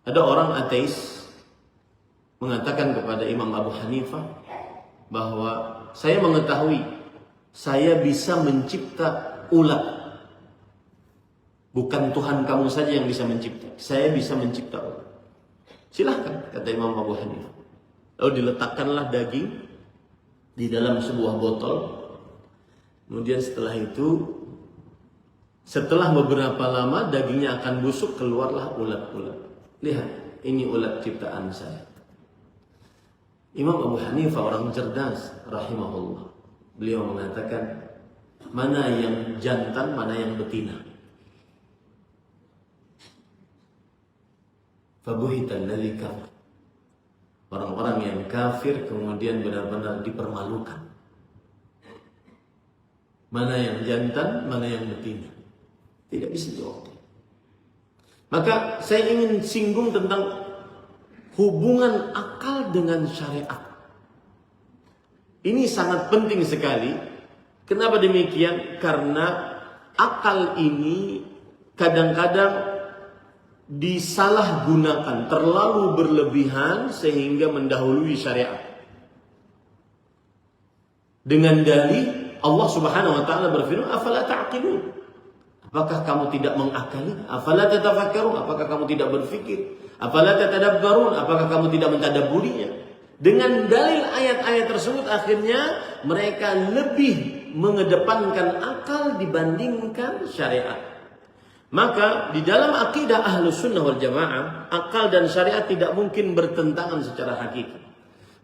Ada orang ateis mengatakan kepada Imam Abu Hanifah bahwa saya mengetahui saya bisa mencipta ulat. Bukan Tuhan kamu saja yang bisa mencipta, saya bisa mencipta ulat. Silahkan, kata Imam Abu Hanifah. Lalu diletakkanlah daging di dalam sebuah botol. Kemudian setelah itu, setelah beberapa lama dagingnya akan busuk, keluarlah ulat-ulat. Lihat, ini ulat ciptaan saya. Imam Abu Hanifah orang cerdas, rahimahullah. Beliau mengatakan, mana yang jantan, mana yang betina. Fabuhitan alladzi kafar. Orang-orang yang kafir kemudian benar-benar dipermalukan. Mana yang jantan, mana yang betina. Tidak bisa jawab. Maka saya ingin singgung tentang hubungan akal dengan syariat. Ini sangat penting sekali. Kenapa demikian? Karena akal ini kadang-kadang disalahgunakan, terlalu berlebihan sehingga mendahului syariat. Dengan dalih Allah Subhanahu wa taala berfirman, "Afala ta'qilun?" Apakah kamu tidak mengakali? Afala tatafakkarun? Apakah kamu tidak berfikir? Afala tatadabbarun? Apakah kamu tidak mentadabburinya? Dengan dalil ayat-ayat tersebut akhirnya mereka lebih mengedepankan akal dibandingkan syariat. Maka di dalam akidah Ahlus Sunnah wal Jamaah, akal dan syariat tidak mungkin bertentangan secara hakiki.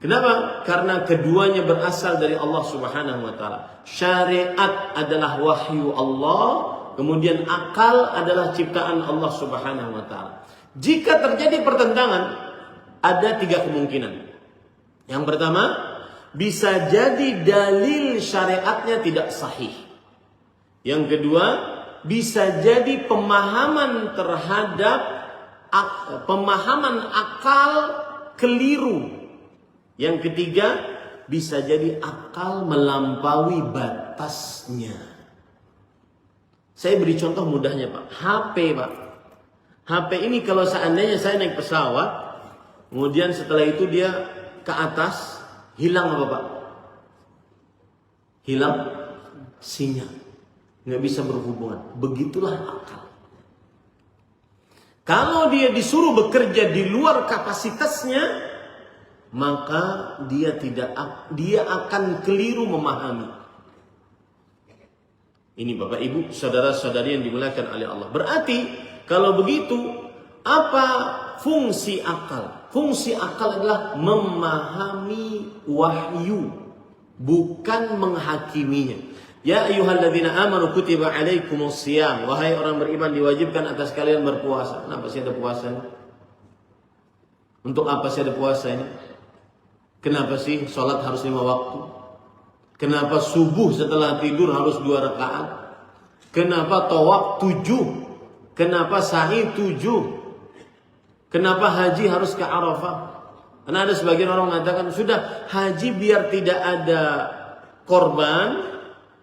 Kenapa? Karena keduanya berasal dari Allah Subhanahu wa taala. Syariat adalah wahyu Allah, kemudian akal adalah ciptaan Allah Subhanahu wa taala. Jika terjadi pertentangan, ada 3 kemungkinan. Yang pertama, bisa jadi dalil syariatnya tidak sahih. Yang kedua, bisa jadi pemahaman terhadap pemahaman akal keliru. Yang ketiga, bisa jadi akal melampaui batasnya. Saya beri contoh mudahnya, Pak. HP, Pak. HP ini kalau seandainya saya naik pesawat, kemudian setelah itu dia ke atas, hilang apa, Pak? Hilang sinyal. Nggak bisa berhubungan. Begitulah akal. Kalau dia disuruh bekerja di luar kapasitasnya, maka dia akan keliru memahami. Ini Bapak Ibu, saudara-saudari yang dimuliakan oleh Allah. Berarti kalau begitu, apa fungsi akal? Fungsi akal adalah memahami wahyu, bukan menghakiminya. Ya ayyuhalladzina amanu kutiba alaikumus shiyam. Wahai orang beriman, diwajibkan atas kalian berpuasa. Kenapa sih ada puasa ini? Untuk apa sih ada puasa ini? Kenapa sih sholat harus 5 waktu? Kenapa subuh setelah tidur harus 2 rakaat? Kenapa tawaf 7? Kenapa sa'i 7? Kenapa haji harus ke Arafah? Karena ada sebagian orang mengatakan, sudah haji biar tidak ada korban,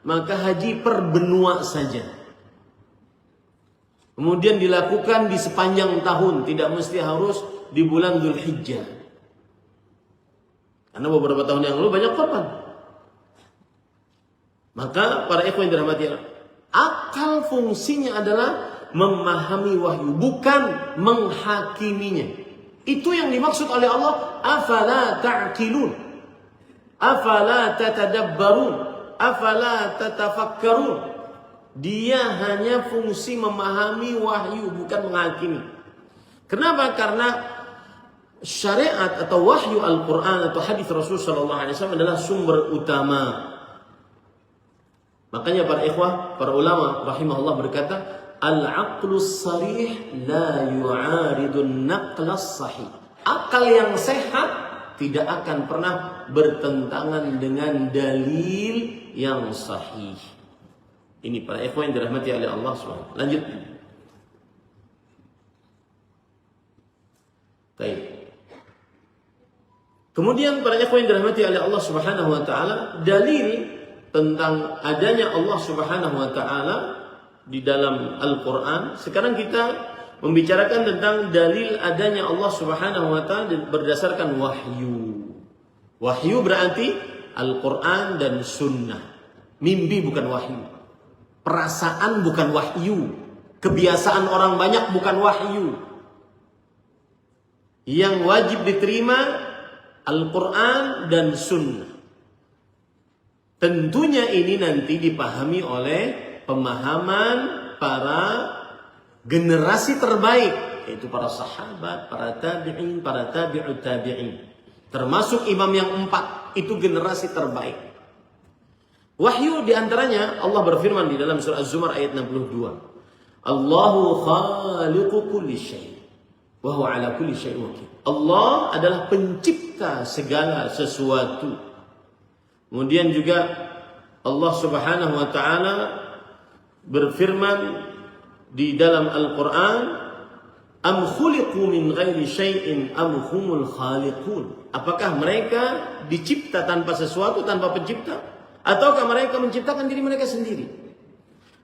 maka haji per benua saja. Kemudian dilakukan di sepanjang tahun, tidak mesti harus di bulan Dzulhijjah. Karena beberapa tahun yang lalu banyak korban. Maka para ikhwan yang dirahmati Allah, akal fungsinya adalah memahami wahyu, bukan menghakiminya. Itu yang dimaksud oleh Allah, afala ta'qilun, afala tatadabbarun, afala tatafakkarun. Dia hanya fungsi memahami wahyu, bukan menghakimi. Kenapa? Karena syariat atau wahyu Al-Quran atau hadis Rasul Sallallahu Alaihi Wasallam adalah sumber utama. Makanya para ikhwah, para ulama rahimahullah berkata, al-aqlus sarih la yu'aridun naqlas sahih. Akal yang sehat tidak akan pernah bertentangan dengan dalil yang sahih. Ini para ikhwah yang dirahmati oleh Allah SWT. Lanjut. Baik. Kemudian para ikhwah yang dirahmati oleh Allah Subhanahu wa taala, dalil tentang adanya Allah Subhanahu wa taala di dalam Al-Qur'an. Sekarang kita membicarakan tentang dalil adanya Allah Subhanahu wa taala berdasarkan wahyu. Wahyu berarti Al-Qur'an dan sunnah. Mimpi bukan wahyu. Perasaan bukan wahyu. Kebiasaan orang banyak bukan wahyu. Yang wajib diterima Al-Quran dan Sunnah. Tentunya ini nanti dipahami oleh pemahaman para generasi terbaik, yaitu para sahabat, para tabi'in, para tabi'ut tabi'in. Termasuk imam yang 4, itu generasi terbaik. Wahyu diantaranya Allah berfirman di dalam surah Az-Zumar ayat 62. Allahu khaliqu kulli syai' wa huwa ala kulli syai'in wakil. Allah adalah pencipta segala sesuatu. Kemudian juga Allah Subhanahu wa taala berfirman di dalam Al-Qur'an, am khuliqu min ghairi syai'in am humul khaliqun. Apakah mereka dicipta tanpa sesuatu, tanpa pencipta, ataukah mereka menciptakan diri mereka sendiri?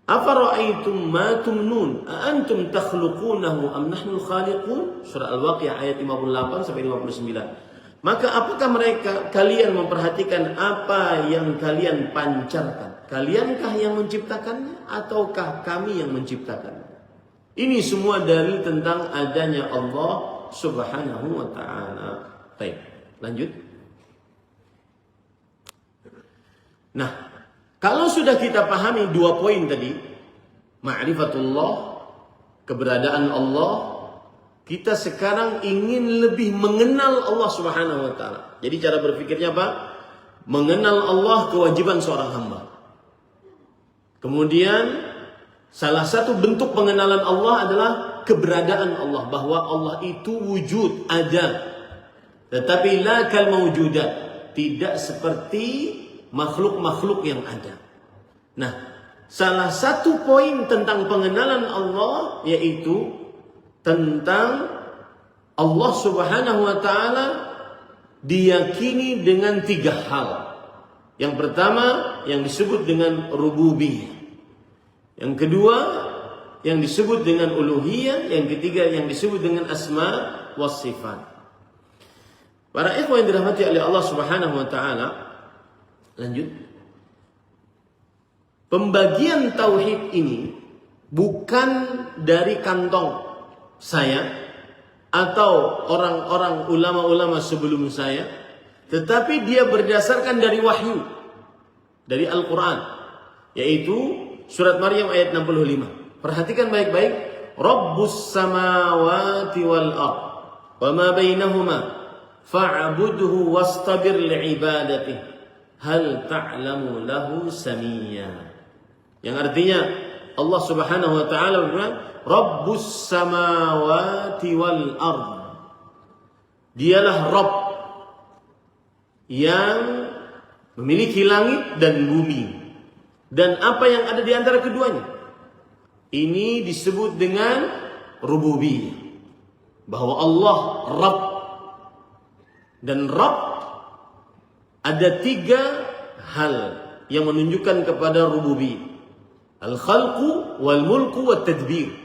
Afara'aitum ma tumnun a antum takhluqunahu am nahnul khaliqun? Surah Al-Waqiah ayat 58 sampai 59. Maka apakah kalian memperhatikan apa yang kalian pancarkan? Kaliankah yang menciptakannya ataukah kami yang menciptakannya? Ini semua dalil tentang adanya Allah Subhanahu wa taala. Baik, lanjut. Nah, kalau sudah kita pahami 2 poin tadi, ma'rifatullah, keberadaan Allah, kita sekarang ingin lebih mengenal Allah Subhanahu wa taala. Jadi cara berpikirnya apa? Mengenal Allah kewajiban seorang hamba. Kemudian salah satu bentuk pengenalan Allah adalah keberadaan Allah, bahwa Allah itu wujud, ada. Tetapi la kal mawjudat, tidak seperti makhluk-makhluk yang ada. Nah, salah satu poin tentang pengenalan Allah yaitu tentang Allah Subhanahu wa taala diyakini dengan 3 hal. Yang pertama yang disebut dengan rububiyah. Yang kedua yang disebut dengan uluhiyah, yang ketiga yang disebut dengan asma was sifat. Para ikhwan yang dirahmati oleh Allah Subhanahu wa taala, lanjut. Pembagian tauhid ini bukan dari kantong saya atau orang-orang ulama-ulama sebelum saya, tetapi dia berdasarkan dari wahyu, dari Al-Quran, yaitu surat Maryam ayat 65. Perhatikan baik-baik. Rabbus samawati wal ard wa ma bainahuma fa'budhu wastabir li'ibadatihi hal ta'lamu lahu samiyya. Yang artinya Allah Subhanahu wa taala berfirman, Rabbus samawati wal ard. Dialah Rabb yang memiliki langit dan bumi dan apa yang ada di antara keduanya. Ini disebut dengan rububiyah, bahwa Allah Rabb. Dan Rabb ada 3 hal yang menunjukkan kepada rububiyah. Al-khalqu wal mulku wat tadbir.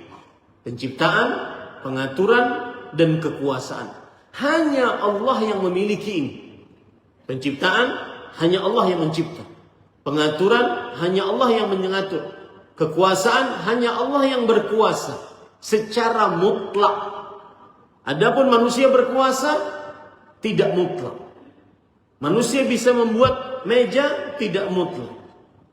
Penciptaan, pengaturan dan kekuasaan. Hanya Allah yang memiliki ini. Penciptaan hanya Allah yang mencipta. Pengaturan hanya Allah yang mengatur. Kekuasaan hanya Allah yang berkuasa secara mutlak. Adapun manusia berkuasa tidak mutlak. Manusia bisa membuat meja, tidak mutlak.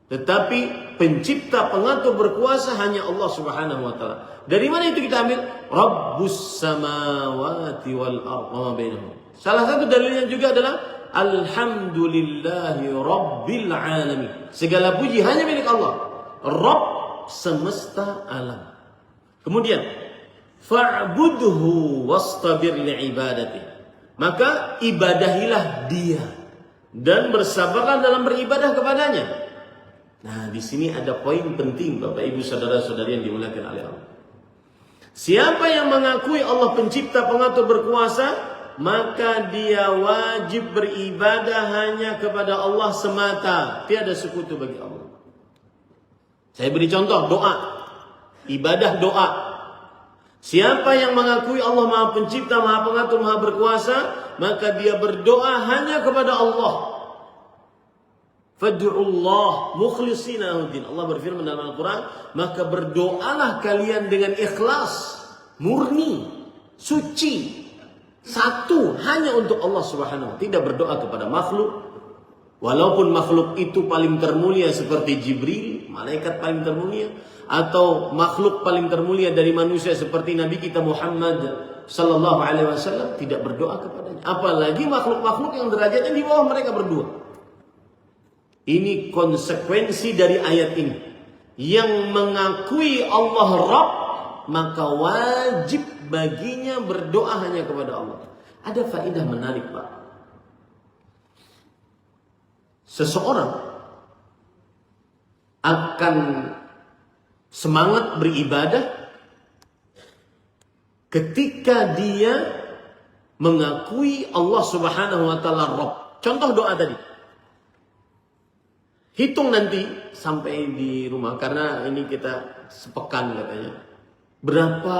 Tetapi pencipta, pengatur, berkuasa hanya Allah Subhanahu wa taala. Dari mana itu kita ambil? Rabbus samawati wal ardh wa ma bainahuma. Salah satu dalilnya juga adalah alhamdulillahi rabbil alamin. Segala puji hanya milik Allah, Rabb semesta alam. Kemudian fa'budhu wastabir li'ibadati. Maka ibadahilah dia dan bersabarlah dalam beribadah kepadanya. Nah, di sini ada poin penting Bapak Ibu saudara-saudari yang dimuliakan oleh Allah. Siapa yang mengakui Allah pencipta, pengatur, berkuasa, maka dia wajib beribadah hanya kepada Allah semata, tiada sekutu bagi Allah. Saya beri contoh doa, ibadah doa. Siapa yang mengakui Allah Maha Pencipta, Maha Pengatur, Maha Berkuasa, maka dia berdoa hanya kepada Allah. Fad'ullah mukhlishina lahu-din. Allah berfirman dalam Al-Quran, maka berdoalah kalian dengan ikhlas, murni, suci, satu hanya untuk Allah Subhanahu wa taala. Tidak berdoa kepada makhluk, walaupun makhluk itu paling termulia seperti Jibril, malaikat paling termulia, atau makhluk paling termulia dari manusia seperti Nabi kita Muhammad sallallahu alaihi wasallam, tidak berdoa kepadanya. Apalagi makhluk-makhluk yang derajatnya di bawah mereka berdua. Ini konsekuensi dari ayat ini. Yang mengakui Allah Rabb, maka wajib baginya berdoa hanya kepada Allah. Ada faedah menarik, Pak. Seseorang akan semangat beribadah ketika dia mengakui Allah Subhanahu wa taala Rabb. Contoh doa tadi. Hitung nanti sampai di rumah, karena ini kita sepekan katanya. Berapa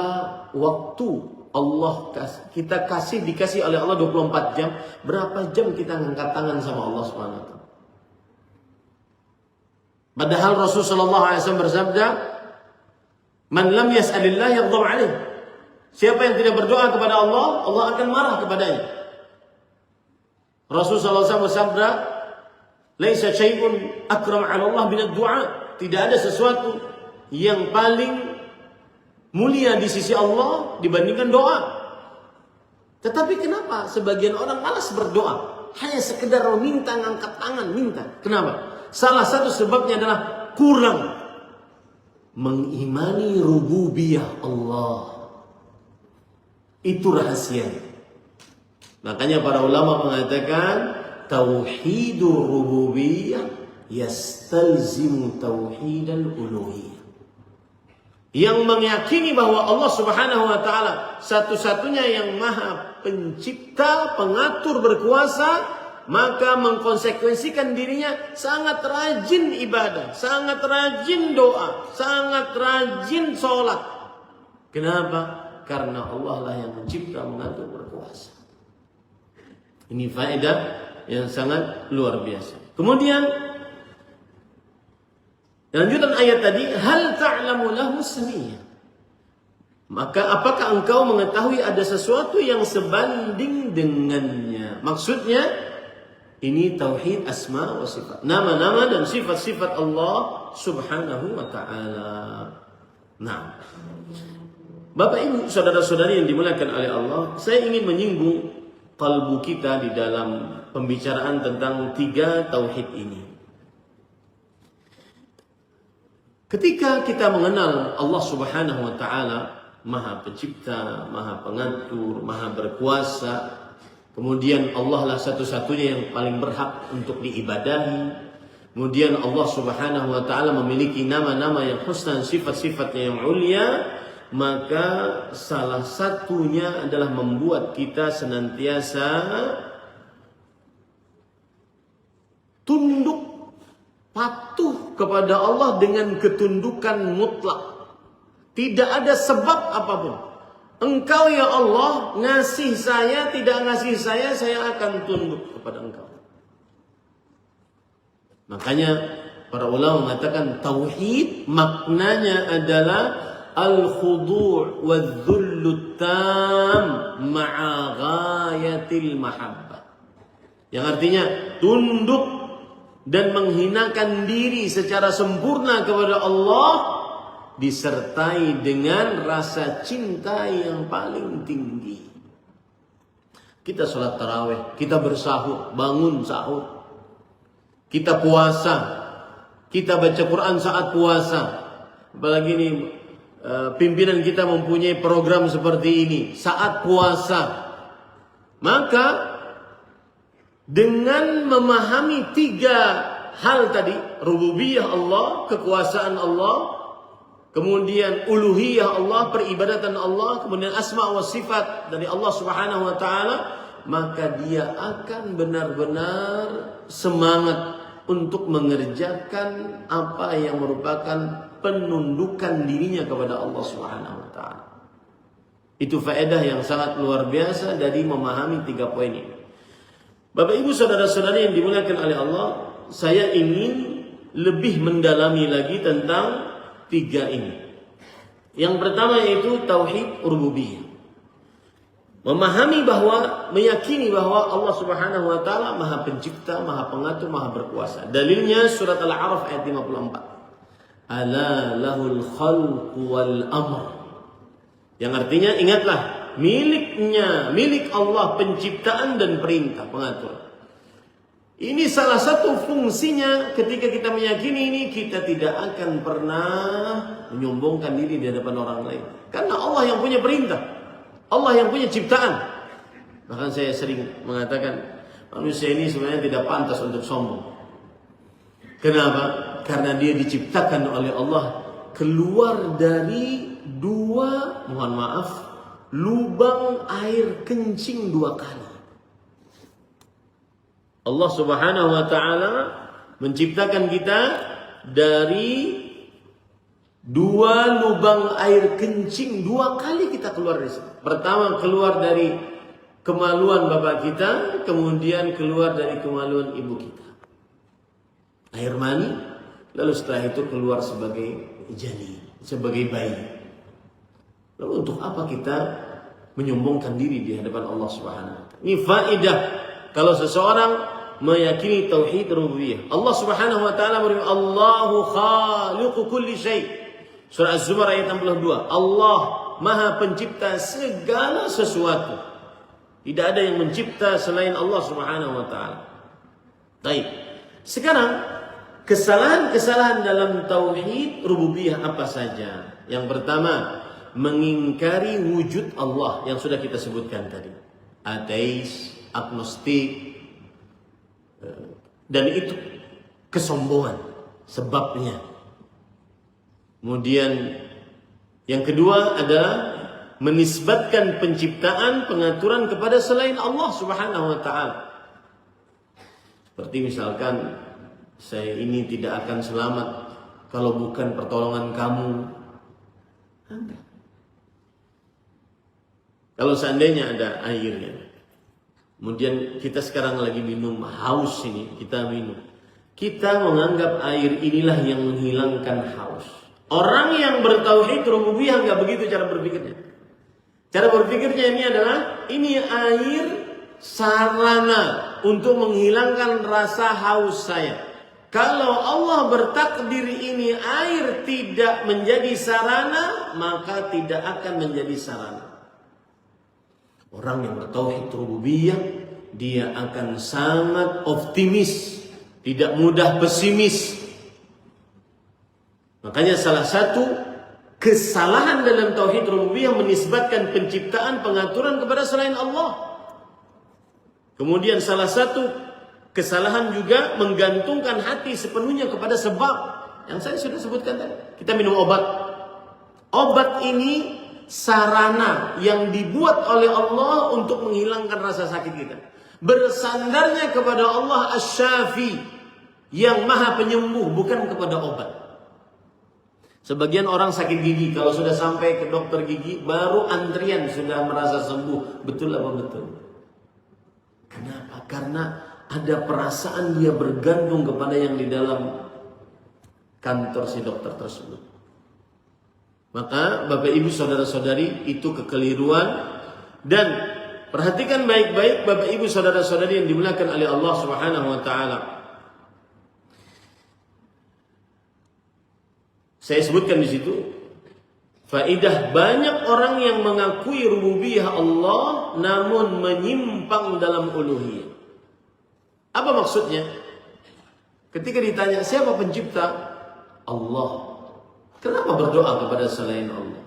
waktu Allah kita dikasih oleh Allah 24 jam, berapa jam kita ngangkat tangan sama Allah Subhanahu wa taala? Padahal Rasulullah SAW bersabda, "Man lam yas'alillah yaghdab 'alaih." Siapa yang tidak berdoa kepada Allah, Allah akan marah kepadanya. Rasulullah SAW bersabda, "Laisa syai'un akram 'ala Allah min ad-du'a." Tidak ada sesuatu yang paling mulia di sisi Allah dibandingkan doa. Tetapi kenapa sebagian orang malas berdoa? Hanya sekedar minta, ngangkat tangan, minta. Kenapa? Salah satu sebabnya adalah kurang mengimani rububiyah Allah. Itu rahasianya. Makanya para ulama mengatakan tauhidur rububiyah yastalzimu tauhidal uluhiyah. Yang meyakini bahwa Allah Subhanahu wa taala satu-satunya yang Maha Pencipta, Pengatur, Berkuasa, maka mengkonsekuensikan dirinya sangat rajin ibadah, sangat rajin doa, sangat rajin sholat. Kenapa? Karena Allah lah yang mencipta, mengatur, berkuasa. Ini faedah yang sangat luar biasa. Kemudian lanjutan ayat tadi, hal ta'lamu lahu samiyya. Maka apakah engkau mengetahui ada sesuatu yang sebanding dengannya? Maksudnya ini tauhid asma wa sifat. Nama-nama dan sifat-sifat Allah Subhanahu wa taala. Nah, Bapak Ibu, saudara-saudari yang dimuliakan oleh Allah, saya ingin menyinggung kalbu kita di dalam pembicaraan tentang tiga tauhid ini. Ketika kita mengenal Allah Subhanahu wa taala, Maha Pencipta, Maha Pengatur, Maha Berkuasa, kemudian Allah lah satu-satunya yang paling berhak untuk diibadahi. Kemudian Allah Subhanahu wa taala memiliki nama-nama yang husna, sifat-sifatnya yang ulia. Maka salah satunya adalah membuat kita senantiasa tunduk, patuh kepada Allah dengan ketundukan mutlak. Tidak ada sebab apapun. Engkau ya Allah ngasih saya, tidak ngasih saya akan tunduk kepada engkau. Makanya para ulama mengatakan tauhid maknanya adalah al-khudu' wal-dhullu tam ma'a ghayatil mahabbah. Yang artinya tunduk dan menghinakan diri secara sempurna kepada Allah disertai dengan rasa cinta yang paling tinggi. Kita sholat tarawih, kita bersahur, bangun sahur, kita puasa, kita baca Quran saat puasa. Apalagi ini pimpinan kita mempunyai program seperti ini saat puasa. Maka dengan memahami 3 hal tadi, rububiyah Allah, kekuasaan Allah, kemudian uluhiyah Allah, peribadatan Allah, kemudian asma wa sifat dari Allah Subhanahu wa taala, maka dia akan benar-benar semangat untuk mengerjakan apa yang merupakan penundukan dirinya kepada Allah Subhanahu wa taala. Itu faedah yang sangat luar biasa dari memahami 3 poin ini. Bapak Ibu saudara-saudari yang dimuliakan oleh Allah, saya ingin lebih mendalami lagi tentang 3 ini. Yang pertama yaitu tauhid rububiyah. Memahami bahwa, meyakini bahwa Allah Subhanahu wa taala Maha Pencipta, Maha Pengatur, Maha Berkuasa. Dalilnya surat Al-A'raf ayat 54. Ala lahul khalqu wal amr. Yang artinya ingatlah, milik Allah penciptaan dan perintah, pengaturan. Ini salah satu fungsinya ketika kita meyakini ini, kita tidak akan pernah menyombongkan diri di hadapan orang lain. Karena Allah yang punya perintah, Allah yang punya ciptaan. Bahkan saya sering mengatakan, manusia ini sebenarnya tidak pantas untuk sombong. Kenapa? Karena dia diciptakan oleh Allah keluar dari 2, mohon maaf, lubang air kencing 2 kali. Allah Subhanahu wa taala menciptakan kita dari 2 lubang air kencing, 2 kali kita keluar dari sana. Pertama keluar dari kemaluan bapak kita, kemudian keluar dari kemaluan ibu kita. Air mani, lalu setelah itu keluar sebagai janin, sebagai bayi. Lalu untuk apa kita menyombongkan diri di hadapan Allah Subhanahu wa taala? Ini faedah kalau seseorang meyakini tauhid rububiyah. Allah Subhanahu wa taala berfirman, Allahu khaliqu kulli syai'. Surah Az-Zumar ayat 62. Allah Maha Pencipta segala sesuatu. Tidak ada yang mencipta selain Allah Subhanahu wa taala. Baik. Sekarang kesalahan-kesalahan dalam tauhid rububiyah apa saja? Yang pertama, mengingkari wujud Allah yang sudah kita sebutkan tadi. Ateis, agnostik, dan itu kesombongan sebabnya. Kemudian yang kedua adalah menisbatkan penciptaan, pengaturan kepada selain Allah Subhanahu wa taala. Seperti misalkan, saya ini tidak akan selamat kalau bukan pertolongan kamu. Kalau seandainya ada airnya, kemudian kita sekarang lagi minum, haus ini, kita minum. Kita menganggap air inilah yang menghilangkan haus. Orang yang bertauhid rububiyah enggak begitu cara berpikirnya. Cara berpikirnya ini adalah, ini air sarana untuk menghilangkan rasa haus saya. Kalau Allah bertakdir ini air tidak menjadi sarana, maka tidak akan menjadi sarana. Orang yang bertauhid rububiyah, dia akan sangat optimis, tidak mudah pesimis. Makanya salah satu kesalahan dalam tauhid rububiyah menisbatkan penciptaan, pengaturan kepada selain Allah. Kemudian salah satu kesalahan juga menggantungkan hati sepenuhnya kepada sebab yang saya sudah sebutkan tadi. Kita minum obat. Obat ini sarana yang dibuat oleh Allah untuk menghilangkan rasa sakit kita. Bersandarnya kepada Allah Asy-Syafi yang Maha Penyembuh, bukan kepada obat. Sebagian orang sakit gigi, kalau sudah sampai ke dokter gigi baru antrian sudah merasa sembuh. Betul apa betul? Kenapa? Karena ada perasaan dia bergantung kepada yang di dalam kantor si dokter tersebut. Maka Bapak Ibu saudara-saudari, itu kekeliruan. Dan perhatikan baik-baik Bapak Ibu saudara-saudari yang dimuliakan oleh Allah Subhanahu wa taala. Saya sebutkan di situ faidah banyak orang yang mengakui rububiyah Allah namun menyimpang dalam uluhiyah. Apa maksudnya? Ketika ditanya siapa pencipta? Allah. Kenapa berdoa kepada selain Allah?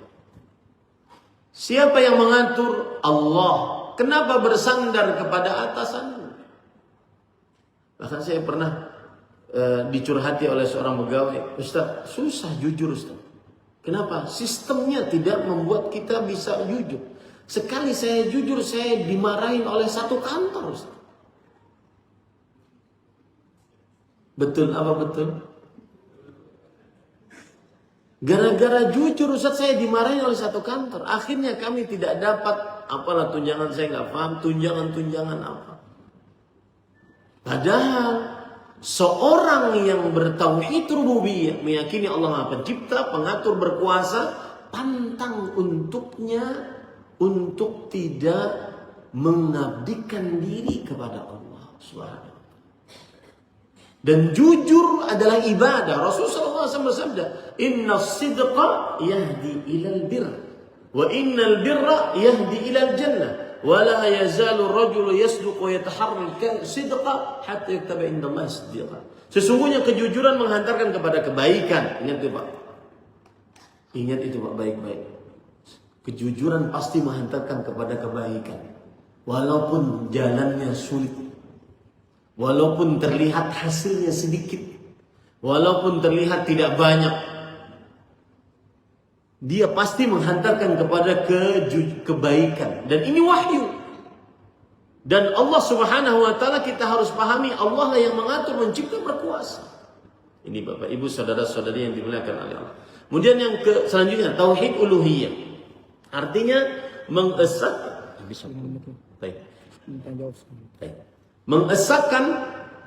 Siapa yang mengatur? Allah. Kenapa bersandar kepada atasanmu? Bahkan saya pernah dicurhati oleh seorang pegawai, Ustaz, susah jujur Ustaz. Kenapa? Sistemnya tidak membuat kita bisa jujur. Sekali saya jujur, saya dimarahin oleh satu kantor Ustaz. Betul apa betul? Gara-gara jujur Ustaz saya dimarahin oleh satu kantor. Akhirnya kami tidak dapat apalah tunjangan, saya nggak paham tunjangan apa. Padahal seorang yang bertauhid rububiyah, meyakini Allah Maha Pencipta, pengatur, berkuasa, pantang untuknya untuk tidak mengabdikan diri kepada Allah Subhanahu. Dan jujur adalah ibadah. Rasulullah SAW bersabda, Inna sidqa yahdi ilal birr, wa innal birra yahdi ilal jannah, wa la yazalu rajulu yasduq wa yataharra sidqa hatta yaktaba inda Allah siddiqa. Sesungguhnya kejujuran menghantarkan kepada kebaikan. Ingat itu Pak. Ingat itu Pak baik-baik. Kejujuran pasti menghantarkan kepada kebaikan. Walaupun jalannya sulit. Walaupun terlihat hasilnya sedikit, walaupun terlihat tidak banyak, dia pasti menghantarkan kepada kebaikan. Dan ini wahyu. Dan Allah Subhanahu wa taala kita harus pahami, Allah lah yang mengatur, mencipta, berkuasa. Ini Bapak Ibu saudara-saudari yang dimuliakan oleh Allah. Kemudian yang selanjutnya tauhid uluhiyah. Artinya mengesahkan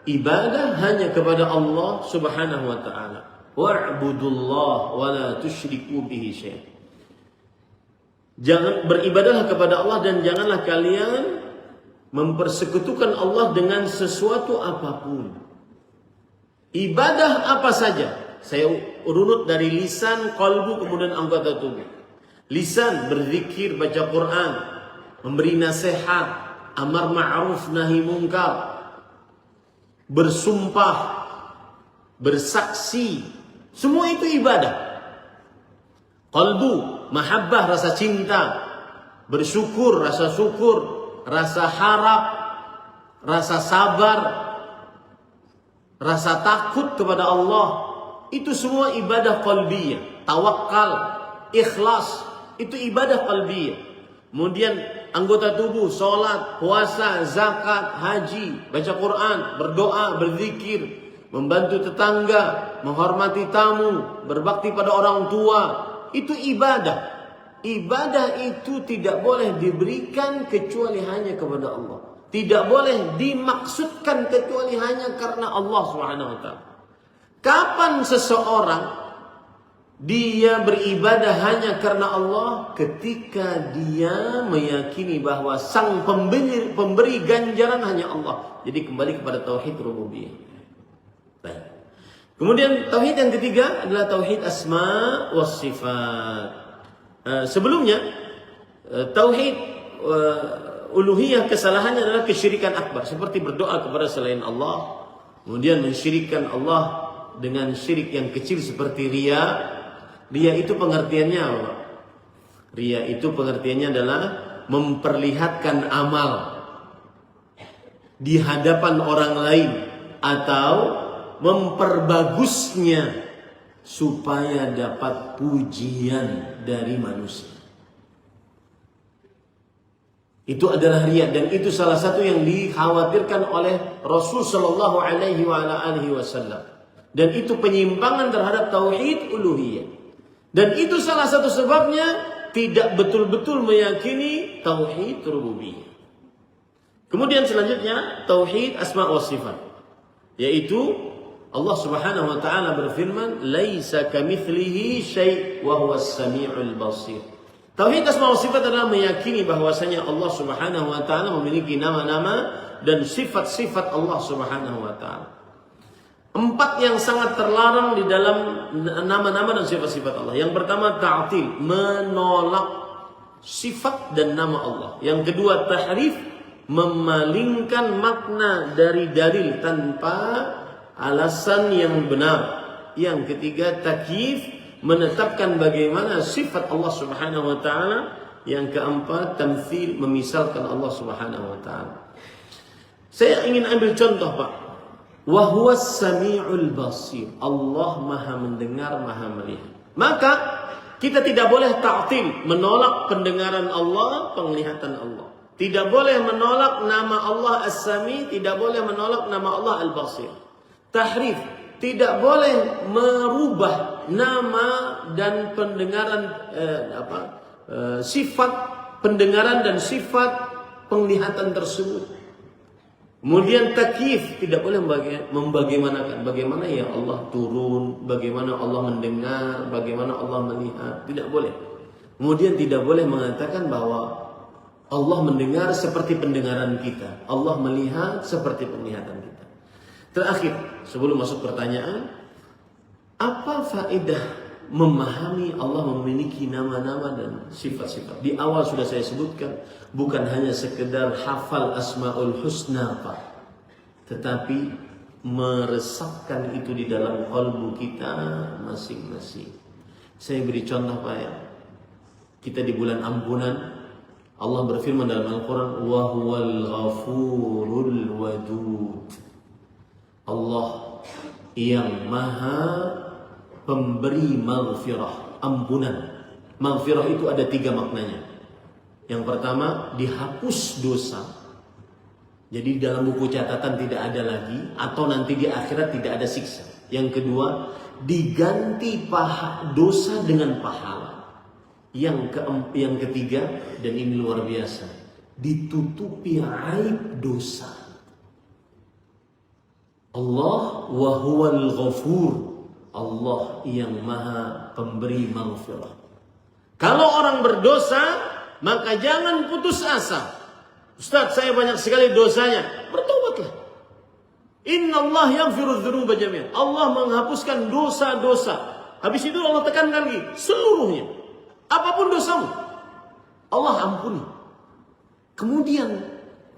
ibadah hanya kepada Allah Subhanahu wa taala. Wa'budullah wa la tusyriku bihi syai'an. Jangan beribadahlah kepada Allah dan janganlah kalian mempersekutukan Allah dengan sesuatu apapun. Ibadah apa saja? Saya urut dari lisan, qalbu, kemudian anggota tubuh. Lisan berzikir, baca Quran, memberi nasihat, amar ma'ruf nahi munkar, bersumpah, bersaksi, semua itu ibadah. Qalbu, mahabbah, rasa cinta, bersyukur, rasa syukur, rasa harap, rasa sabar, rasa takut kepada Allah, itu semua ibadah qalbiyah. Tawakal, ikhlas, itu ibadah qalbiyah. Kemudian anggota tubuh, sholat, puasa, zakat, haji, baca Quran, berdoa, berzikir, membantu tetangga, menghormati tamu, berbakti pada orang tua, itu ibadah. Ibadah itu tidak boleh diberikan kecuali hanya kepada Allah. Tidak boleh dimaksudkan kecuali hanya karena Allah Subhanahu wa taala. Kapan seseorang dia beribadah hanya karena Allah? Ketika dia meyakini bahwa sang pemberi ganjaran hanya Allah. Jadi kembali kepada tauhid rububiyah. Baik. Kemudian tauhid yang ketiga adalah tauhid asma was sifat. Sebelumnya tauhid uluhiyah, kesalahannya adalah kesyirikan akbar, seperti berdoa kepada selain Allah, kemudian mensyirikkan Allah dengan syirik yang kecil seperti riya. Riya itu pengertiannya apa? Riya itu pengertiannya adalah memperlihatkan amal di hadapan orang lain atau memperbagusnya supaya dapat pujian dari manusia. Itu adalah riya, dan itu salah satu yang dikhawatirkan oleh Rasul sallallahu alaihi wasallam. Dan itu penyimpangan terhadap tauhid uluhiyah. Dan itu salah satu sebabnya tidak betul-betul meyakini tauhid rububiyah. Kemudian selanjutnya tauhid asma wa sifat, yaitu Allah Subhanahu wa taala berfirman, "Laisa kamitslihi syai' wa huwas samiul basir." Tauhid asma wa sifat adalah meyakini bahwasanya Allah Subhanahu wa taala memiliki nama-nama dan sifat-sifat Allah Subhanahu wa taala. 4 yang sangat terlarang di dalam nama-nama dan sifat-sifat Allah. Yang pertama ta'til, menolak sifat dan nama Allah. Yang kedua tahrif, memalingkan makna dari dalil tanpa alasan yang benar. Yang ketiga takyif, menetapkan bagaimana sifat Allah Subhanahu wa taala. Yang keempat tamtsil, memisalkan Allah Subhanahu wa taala. Saya ingin ambil contoh, Pak. Wa huwas samiul basir. Allah Maha mendengar, Maha melihat. Maka kita tidak boleh ta'til, menolak pendengaran Allah, penglihatan Allah. Tidak boleh menolak nama Allah As-Sami, tidak boleh menolak nama Allah Al-Basir. Tahrif, tidak boleh merubah nama dan pendengaran sifat pendengaran dan sifat penglihatan tersebut. Kemudian takyif, tidak boleh membagaimanakan bagaimana ya Allah turun, bagaimana Allah mendengar, bagaimana Allah melihat, tidak boleh. Kemudian tidak boleh mengatakan bahwa Allah mendengar seperti pendengaran kita, Allah melihat seperti penglihatan kita. Terakhir, sebelum masuk pertanyaan, apa faedah memahami Allah memiliki nama-nama dan sifat-sifat? Di awal sudah saya sebutkan, bukan hanya sekedar hafal Asmaul Husna, Pak, tetapi meresapkan itu di dalam qalbu kita masing-masing. Saya beri contoh, Pak, ya. Kita di bulan ampunan, Allah berfirman dalam Al-Quran, wa huwal ghafurul wadud. Allah yang maha pemberi maghfirah, ampunan. Maghfirah itu ada 3 maknanya. Yang pertama, dihapus dosa. Jadi dalam buku catatan tidak ada lagi, atau nanti di akhirat tidak ada siksa. Yang kedua, diganti dosa dengan pahala. Yang ketiga, dan ini luar biasa, ditutupi aib dosa. Allah wa huwal ghafur. Allah yang maha pemberi maghfirah. Kalau orang berdosa, maka jangan putus asa. Ustaz, saya banyak sekali dosanya. Bertobatlah. Inna Allah yaghfiru dzunuba jami'an. Allah menghapuskan dosa-dosa. Habis itu Allah tekankan lagi, seluruhnya. Apapun dosamu, Allah ampuni. Kemudian,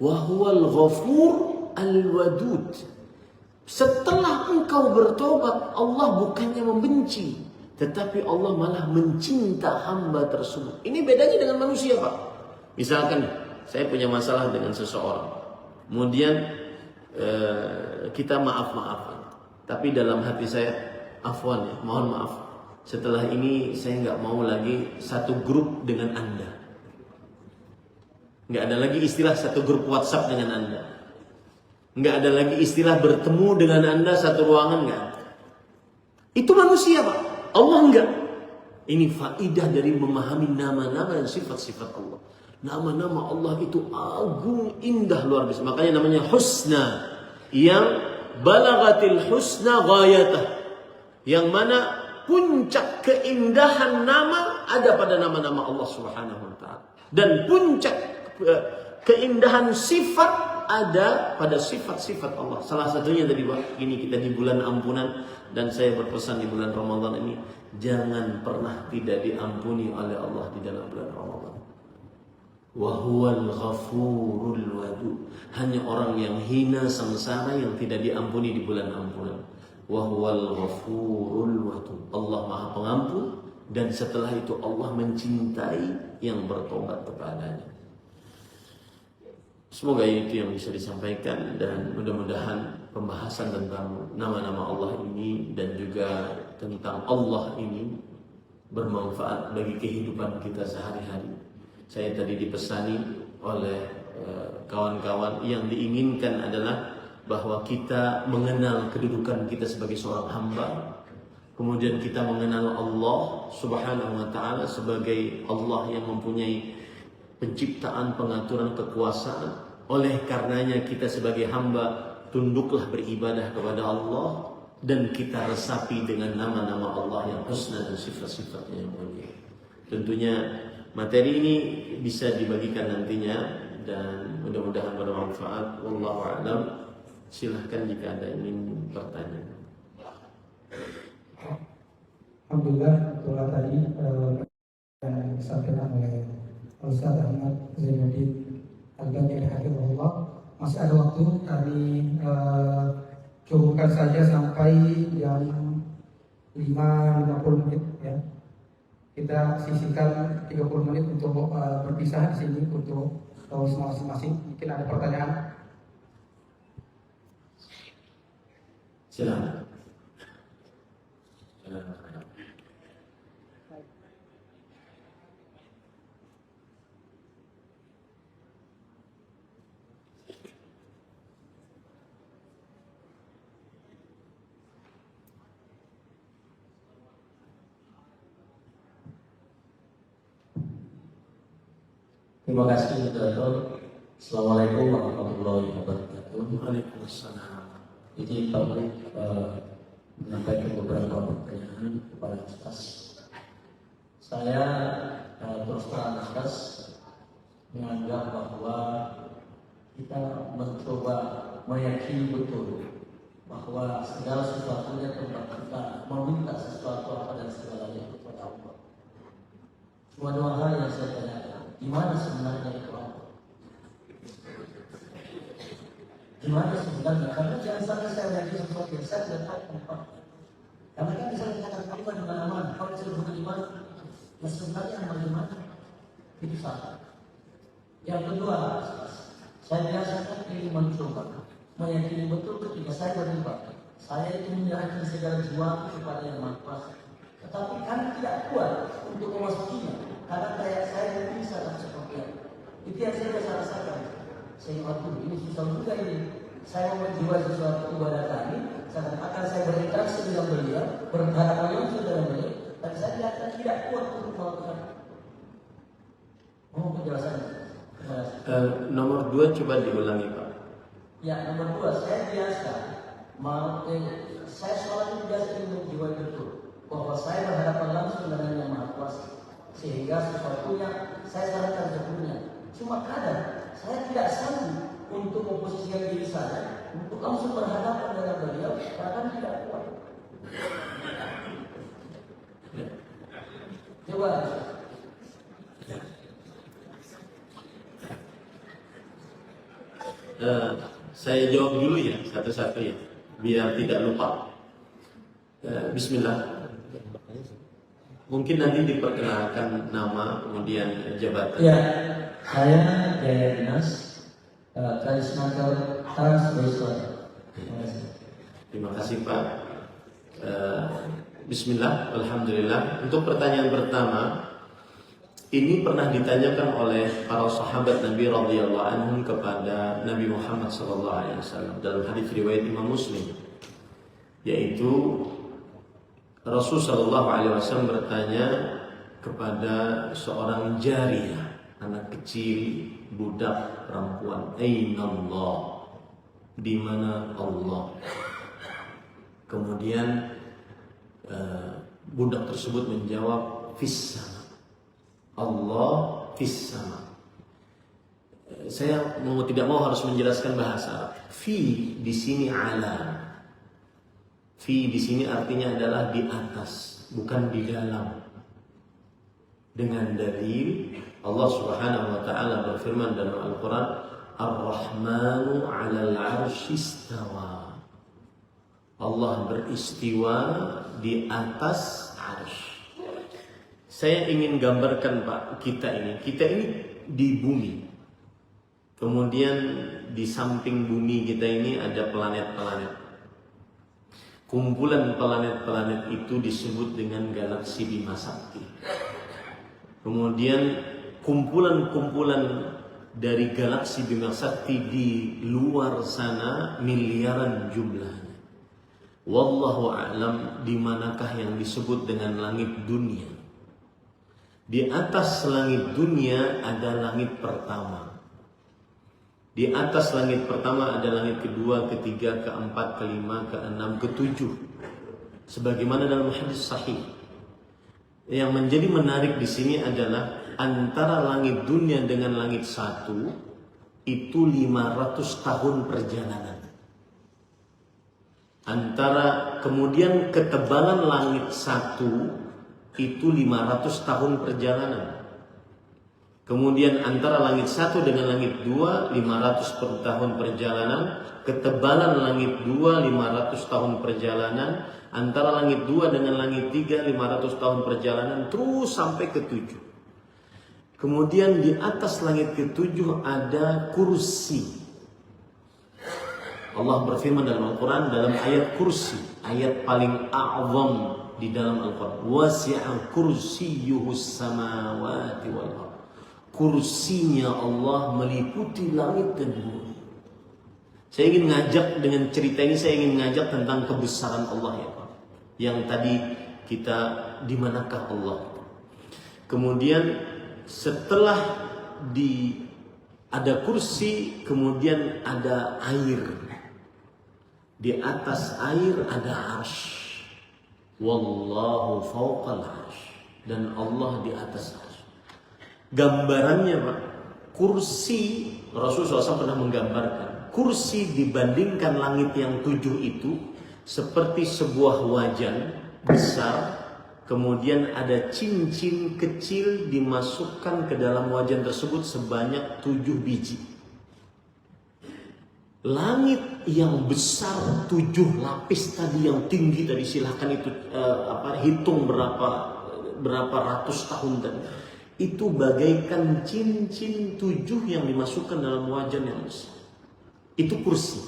wa huwal ghafur al-wadud. Setelah engkau bertobat, Allah bukannya membenci, tetapi Allah malah mencinta hamba tersebut. Ini bedanya dengan manusia, Pak. Misalkan saya punya masalah dengan seseorang, kemudian kita maaf-maafan, tapi dalam hati saya, afwan ya, mohon maaf, setelah ini saya nggak mau lagi satu grup dengan Anda. Nggak ada lagi istilah satu grup WhatsApp dengan Anda. Nggak ada lagi istilah bertemu dengan Anda satu ruangan, nggak. Itu manusia, Pak. Allah enggak. Ini faidah dari memahami nama-nama dan sifat-sifat Allah. Nama-nama Allah itu agung, indah, luar biasa. Makanya namanya husna. Yang balagatil husna ghayatah. Yang mana puncak keindahan nama ada pada nama-nama Allah Subhanahu wa taala. Dan puncak keindahan sifat ada pada sifat-sifat Allah. Salah satunya tadi, Pak, ini kita di bulan ampunan, dan saya berpesan di bulan Ramadan ini, jangan pernah tidak diampuni oleh Allah di dalam bulan Ramadan. Wa huwal ghafurul wadud. Hanya orang yang hina sengsara yang tidak diampuni di bulan ampunan. Wa huwal ghafurul wadud. Allah Maha Pengampun, dan setelah itu Allah mencintai yang bertobat kepadanya. Semoga itu yang bisa disampaikan, dan mudah-mudahan pembahasan tentang nama-nama Allah ini dan juga tentang Allah ini bermanfaat bagi kehidupan kita sehari-hari. Saya tadi dipesani oleh kawan-kawan, yang diinginkan adalah bahwa kita mengenal kedudukan kita sebagai seorang hamba. Kemudian kita mengenal Allah Subhanahu wa taala sebagai Allah yang mempunyai penciptaan, pengaturan, kekuasaan. Oleh karenanya kita sebagai hamba tunduklah beribadah kepada Allah, dan kita resapi dengan nama-nama Allah yang husna dan sifat-sifatnya yang mulia. Tentunya materi ini bisa dibagikan nantinya, dan mudah-mudahan bermanfaat. Wallahu a'lam. Silahkan jika ada yang ingin bertanya. Alhamdulillah itulah tadi yang disampaikan oleh Ustaz Ahmad Zainuddin Al-Ghani Hafizahullah. Masih ada waktu, kami cukupkan saja sampai jam 5.50 menit ya. Kita sisihkan 30 menit untuk berpisah di sini untuk masing-masing. Mungkin ada pertanyaan. Silakan. Terima kasih moderator. Assalamualaikum warahmatullahi wabarakatuh. Waalaikumsalam. Jadi Pak Murid menyampaikan beberapa pertanyaan kepada Ustaz. Saya terus terang Ustaz menganggap bahwa kita mencoba meyakini betul bahwa segala sesuatunya tempat kita meminta sesuatu dan segalanya kepada Allah. Cuma dua hal yang saya tanyakan. Di mana sebenarnya itu Allah? Di mana sebenarnya? Karena jangan sampai saya meyakini sesuatu yang saya tidak tahu tempatnya. Karena kan bisa dikatakan kamu di mana-mana. Kalau disebutkan di mana, ya sebenarnya yang bagaimana? Itu salah. Yang kedua, saya biasakan ingin mencoba meyakini betul ketika saya beribadah. Saya itu menyerahkan segala jiwa kepada Yang Maha Kuasa. Tetapi kan tidak kuat untuk memasukinya. Karena kayak saya mungkin salah seperti itu yang saya bisa rasakan. Saya waktu ini susah juga ini. Saya menjiwai sesuatu ibadah kami. Akan saya berinteraksi dengan beliau, berhadapan langsung dengan beliau, dan saya lihat tidak kuat untuk melakukan. Mohon penjelasannya. Nomor 2 coba diulangi Pak. Ya, nomor 2 saya biasa saya sholat itu biasa ingin menjiwai betul bahwa saya berhadapan langsung dengan Yang Maha Kuasa. Sehingga sesuatunya saya sarankan sebelumnya. Cuma kadang saya tidak sanggup untuk memposisikan diri saya untuk langsung berhadapan dengan beliau karena tidak kuat. Coba. Saya jawab dulu ya satu-satu ya, biar tidak lupa. Bismillah. Mungkin nanti diperkenalkan nama kemudian jabatan. Ya, saya Jaya Dinas Transnaker Translator. Terima kasih Pak. Bismillah, alhamdulillah. Untuk pertanyaan pertama, ini pernah ditanyakan oleh para sahabat Nabi radhiyallahu anhum kepada Nabi Muhammad SAW dalam hadis riwayat Imam Muslim, yaitu Rasul Shallallahu Alaihi Wasallam bertanya kepada seorang jariyah, anak kecil, budak perempuan, Aina Allah, di mana Allah? Kemudian budak tersebut menjawab, fis sama, Allah fis sama. Saya tidak mau harus menjelaskan bahasa. Fi di sini ala. Fi di sini artinya adalah di atas, bukan di dalam. Dengan dalil Allah Subhanahu wa taala berfirman dalam Al-Qur'an, Ar-Rahmanu 'alal 'arsy istawa. Allah beristiwa di atas 'arsy. Saya ingin gambarkan Pak, kita ini di bumi. Kemudian di samping bumi kita ini ada planet-planet. Kumpulan planet-planet itu disebut dengan galaksi Bima Sakti. Kemudian kumpulan-kumpulan dari galaksi Bima Sakti di luar sana miliaran jumlahnya. Wallahu a'lam di manakah yang disebut dengan langit dunia. Di atas langit dunia ada langit pertama. Di atas langit pertama ada langit kedua, ketiga, keempat, kelima, keenam, ketujuh. Sebagaimana dalam hadis sahih. Yang menjadi menarik di sini adalah antara langit dunia dengan langit satu itu 500 tahun perjalanan. Antara kemudian ketebalan langit satu itu 500 tahun perjalanan. Kemudian antara langit satu dengan langit dua 500 tahun perjalanan. Ketebalan langit dua 500 tahun perjalanan. Antara langit dua dengan langit tiga 500 tahun perjalanan. Terus sampai ke 7. Kemudian di atas langit ke-7 ada kursi. Allah berfirman dalam Al-Quran dalam ayat kursi, ayat paling a'zam di dalam Al-Quran. Wasi'a kursiyyuhus samawati wal ardh. Kursinya Allah meliputi langit dan bumi. Saya ingin ngajak dengan cerita ini, saya ingin ngajak tentang kebesaran Allah ya Pak. Yang tadi kita, di manakah Allah? Kemudian setelah ada kursi, kemudian ada air. Di atas air ada arsy. Wallahu fawqal arsy. Dan Allah di atas arsy. Gambarannya Pak, kursi, Rasulullah SAW pernah menggambarkan, kursi dibandingkan langit yang 7 itu seperti sebuah wajan besar, kemudian ada cincin kecil dimasukkan ke dalam wajan tersebut sebanyak 7 biji. Langit yang besar 7 lapis tadi yang tinggi tadi, silahkan itu hitung berapa ratus tahun tadi. Itu bagaikan cincin 7 yang dimasukkan dalam wajan yang besar. Itu kursi.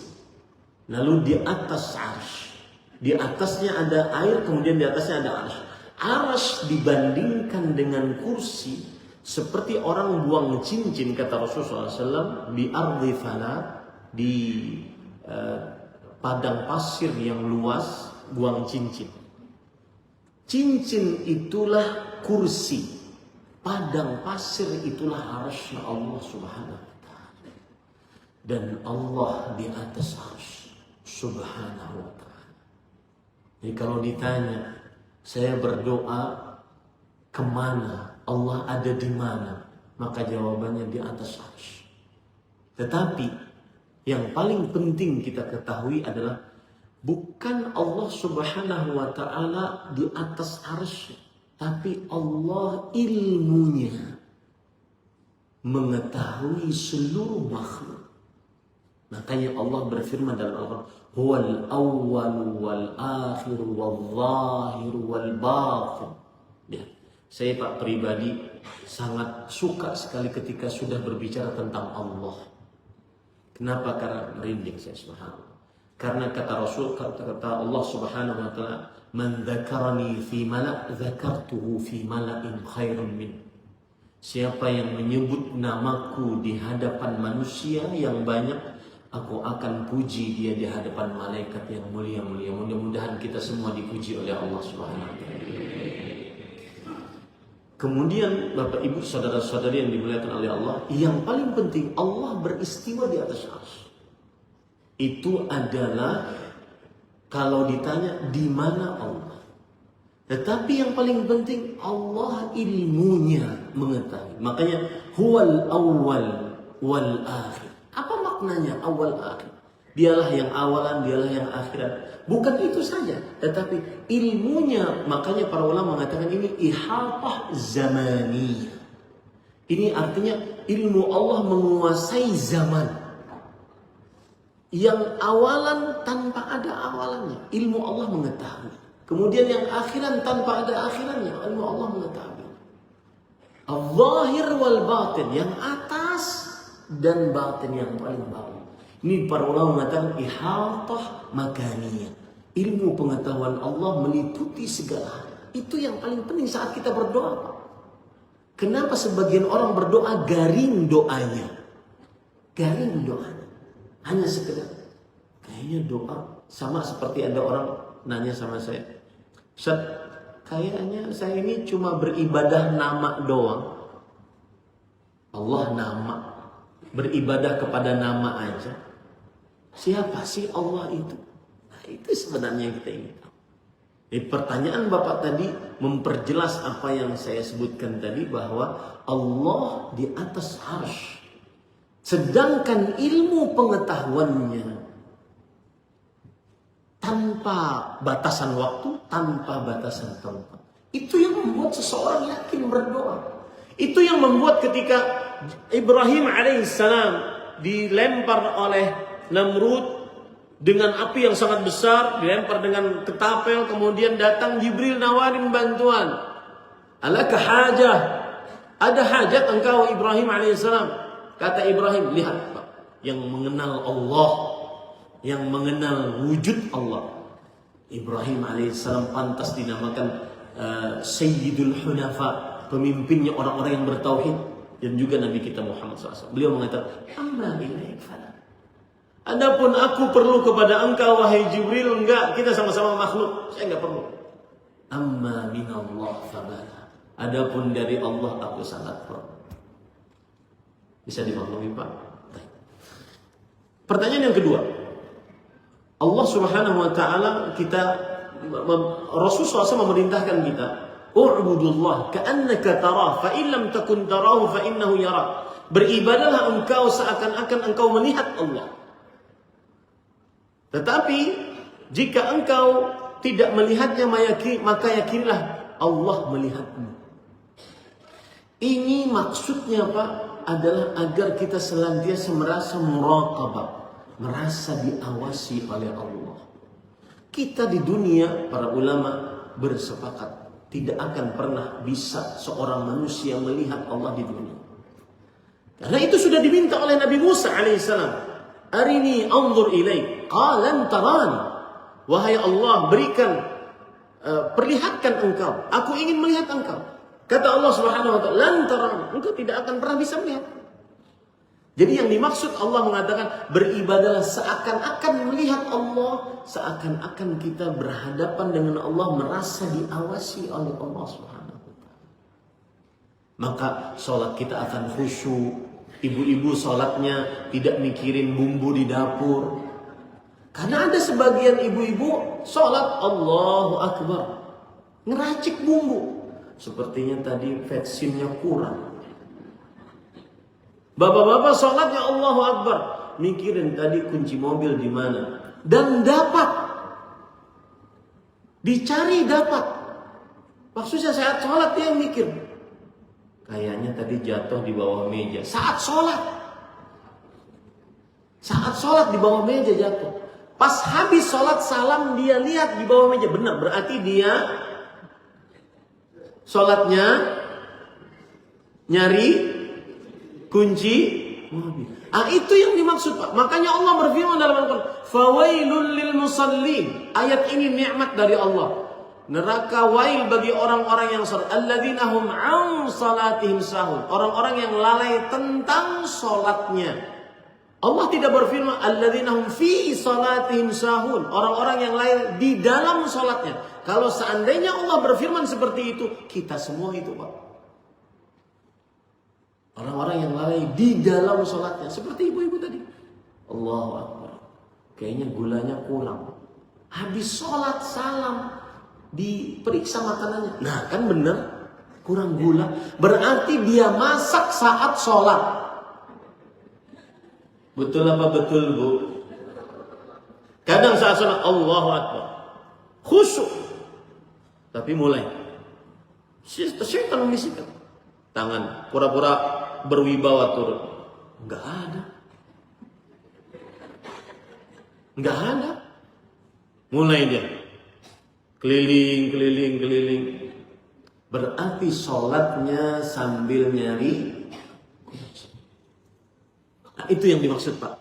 Lalu di atas arsy, di atasnya ada air, kemudian di atasnya ada arsy. Arsy dibandingkan dengan kursi seperti orang buang cincin, kata Rasulullah SAW, di ardi falat, di padang pasir yang luas, buang cincin. Cincin itulah kursi, padang pasir itulah arsy Allah Subhanahu wa ta'ala. Dan Allah di atas arsy Subhanahu wa ta'ala. Jadi kalau ditanya, saya berdoa kemana, Allah ada di mana, maka jawabannya di atas arsy. Tetapi yang paling penting kita ketahui adalah bukan Allah Subhanahu wa ta'ala di atas arsy, tapi Allah ilmunya mengetahui seluruh makhluk. Makanya Allah berfirman dalam Al-Quran, huwal awwal wal akhir wal zahir wal batin. Ya, saya Pak pribadi sangat suka sekali ketika sudah berbicara tentang Allah. Kenapa? Karena merinding saya, subhanallah. Karena kata Rasul, kata Allah Subhanahu wa ta'ala, man dzakarani fi mala' dzakartuhu fi mala'in khairin min. Siapa yang menyebut namaku di hadapan manusia yang banyak, aku akan puji dia di hadapan malaikat yang mulia-mulia. Mudah-mudahan kita semua dipuji oleh Allah Subhanahu wa ta'ala. Kemudian Bapak Ibu saudara-saudari yang dimuliakan oleh Allah, yang paling penting Allah beristiwa di atas arsy. Itu adalah kalau ditanya di mana Allah. Tetapi yang paling penting Allah ilmunya mengetahui. Makanya huwal awwal wal akhir. Apa maknanya awal akhir? Dialah yang awalan, dialah yang akhirat. Bukan itu saja, tetapi ilmunya, makanya para ulama mengatakan ini ihatah zamaniyah. Ini artinya ilmu Allah menguasai zaman. Yang awalan tanpa ada awalannya, ilmu Allah mengetahui. Kemudian yang akhiran tanpa ada akhirannya, ilmu Allah mengetahui. Al-zahir wal batin, yang atas dan batin yang paling bawah. Ini para ulama mengatakan ihatah makaniyah. Ilmu pengetahuan Allah meliputi segala hal. Itu yang paling penting saat kita berdoa. Kenapa sebagian orang berdoa garing doanya? Garing doanya. Hanya sekedar. Kayaknya doa sama seperti ada orang nanya sama saya. Ustaz, kayaknya saya ini cuma beribadah nama doang. Allah nama. Beribadah kepada nama aja. Siapa sih Allah itu? Nah, itu sebenarnya yang kita ingin tahu. Pertanyaan Bapak tadi memperjelas apa yang saya sebutkan tadi, bahwa Allah di atas arsy. Sedangkan ilmu pengetahuannya tanpa tanpa batasan waktu, tanpa batasan tempat. Itu yang membuat seseorang yakin berdoa. Itu yang membuat ketika Ibrahim alaihissalam dilempar oleh Namrud dengan api yang sangat besar, dilempar dengan ketapel, kemudian datang Jibril nawarin bantuan. Alaka hajah? Ada hajat engkau Ibrahim alaihissalam? Kata Ibrahim, lihat Pak, yang mengenal Allah, yang mengenal wujud Allah. Ibrahim alaihissalam pantas dinamakan Sayyidul Hunafa, pemimpinnya orang-orang yang bertauhid, dan juga Nabi kita Muhammad SAW. Beliau mengatakan, amma ilaik fala. Adapun aku perlu kepada engkau wahai Jibril, enggak, kita sama-sama makhluk, saya enggak perlu. Amma minallah fabala. Adapun dari Allah aku sangat perlu. Bisa dimaklumi Pak? Pertanyaan yang kedua, Allah Subhanahu wa taala Rasulullah SAW memerintahkan kita, u'budullah ka'annaka tarah fa in lam takun tarahu fa innahu yarak. Beribadahlah engkau seakan-akan engkau melihat Allah. Tetapi jika engkau tidak melihatnya, maka yakinilah Allah melihatmu. Ini maksudnya Pak adalah agar kita senantiasa merasa muraqabah, merasa diawasi oleh Allah. Kita di dunia, para ulama bersepakat, tidak akan pernah bisa seorang manusia melihat Allah di dunia. Karena itu sudah diminta oleh Nabi Musa alaihissalam. Arini anzur ilaik, qala lan tarani. Wahai Allah, berikan, perlihatkan engkau. Aku ingin melihat engkau. Kata Allah Subhanahu wa taala, lan tarani, engkau tidak akan pernah bisa melihat. Jadi yang dimaksud Allah mengatakan beribadahlah seakan-akan melihat Allah, seakan-akan kita berhadapan dengan Allah, merasa diawasi oleh Allah Subhanahu wa taala. Maka sholat kita akan khusyuk. Ibu-ibu sholatnya tidak mikirin bumbu di dapur. Karena ada sebagian ibu-ibu sholat Allahu Akbar, ngeracik bumbu. Sepertinya tadi vaksinnya kurang. Bapak-bapak sholatnya Allahu Akbar, mikirin tadi kunci mobil di mana. Dan dapat. Dicari dapat. Maksudnya saat sholat dia mikir, kayaknya tadi jatuh di bawah meja. Saat sholat. Saat sholat di bawah meja jatuh. Pas habis sholat salam dia lihat di bawah meja. Benar, berarti dia sholatnya nyari kunci mobil. Itu yang dimaksud Pak. Makanya Allah berfirman dalam Al-Quran, fawailul lil musallin. Ayat ini nikmat dari Allah. Neraka wail bagi orang-orang yang salat. Alladzina hum an salatihim sahun. Orang-orang yang lalai tentang salatnya. Allah tidak berfirman alladzina hum fi salatihim sahun. Orang-orang yang lalai di dalam salatnya. Kalau seandainya Allah berfirman seperti itu, kita semua itu Pak. Orang-orang yang lalai di dalam sholatnya. Seperti ibu-ibu tadi. Allahu Akbar. Kayaknya gulanya kurang. Habis sholat salam. Diperiksa makanannya. Nah kan benar. Kurang gula. Berarti dia masak saat sholat. Betul apa betul Bu? Kadang saat sholat Allahu Akbar. Khusyuk. Tapi mulai. Syaitan membisikkan. Tangan. Pura-pura berwibawa turun. Enggak ada. Enggak ada. Mulai dia keliling. Berarti sholatnya sambil nyari. Nah, itu yang dimaksud Pak.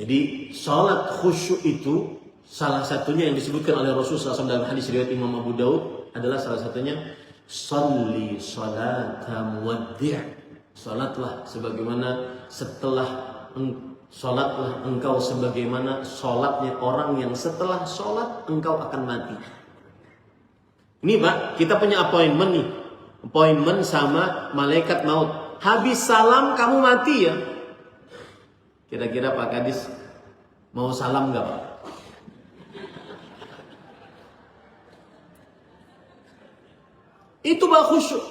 Jadi sholat khusyuk itu salah satunya yang disebutkan oleh Rasulullah SAW dalam hadis riwayat Imam Abu Daud adalah salah satunya Salli salata muwaddi'. Salatlah sebagaimana salatlah engkau sebagaimana salatnya orang yang setelah salat engkau akan mati. Ini Pak, kita punya appointment nih. Appointment sama malaikat maut. Habis salam kamu mati ya. Kira-kira Pak Kadis mau salam enggak Pak? Itu Pak khusyuk.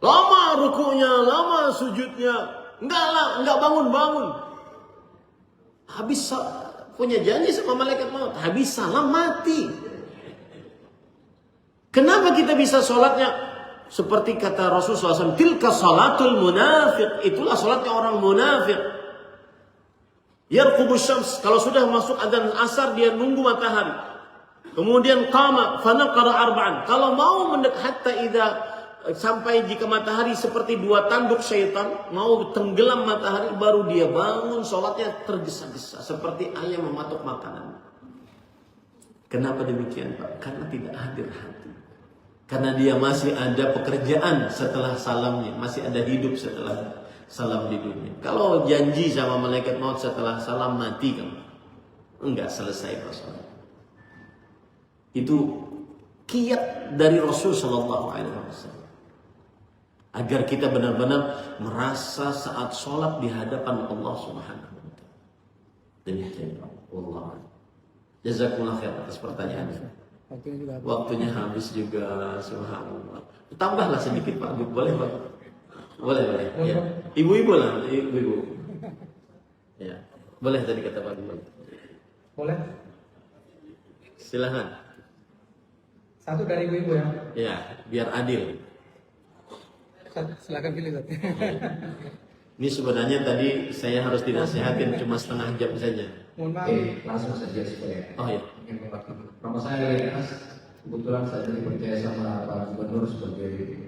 Lama rukunya, lama sujudnya. Enggak bangun-bangun. Habis punya janji sama malaikat maut. Habis salam mati. Kenapa kita bisa sholatnya seperti kata Rasulullah SAW, tilka salatul munafiq, itulah sholatnya orang munafik. Yarqubus syams, kalau sudah masuk adzan asar dia nunggu matahari. Kemudian qama fanaqara arba'an, kalau mau mendekat hatta idza, sampai jika matahari seperti dua tanduk syaitan mau tenggelam matahari, baru dia bangun, sholatnya tergesa-gesa seperti ayam mematuk makanan. Kenapa demikian, Pak? Karena tidak hadir hati. Karena dia masih ada pekerjaan setelah salamnya, masih ada hidup setelah salam di dunia. Kalau janji sama malaikat maut setelah salam mati kan, enggak selesai masalah. Itu kiat dari Rasul Sallallahu Alaihi Wasallam agar kita benar-benar merasa saat sholat di hadapan Allah Subhanahu Wa Taala. Demikian, Allah. Jazakumullah khair atas pertanyaannya. Waktunya habis juga, subhanallah. Tambahlah sedikit Pak, boleh Pak? Boleh. Ya. Ibu-ibu lah, ibu-ibu. Ya, boleh tadi kata Pak. Boleh? Silahkan. Satu dari ibu-ibu ya? Ya, biar adil. Silakan pilih. Ini sebenarnya tadi saya harus dinasihatin cuma setengah jam saja. Mohon maaf. Langsung saja supaya. Oh ya. Nama saya Lenas. Kebetulan saya dipercaya sama Pak Gubernur sebagai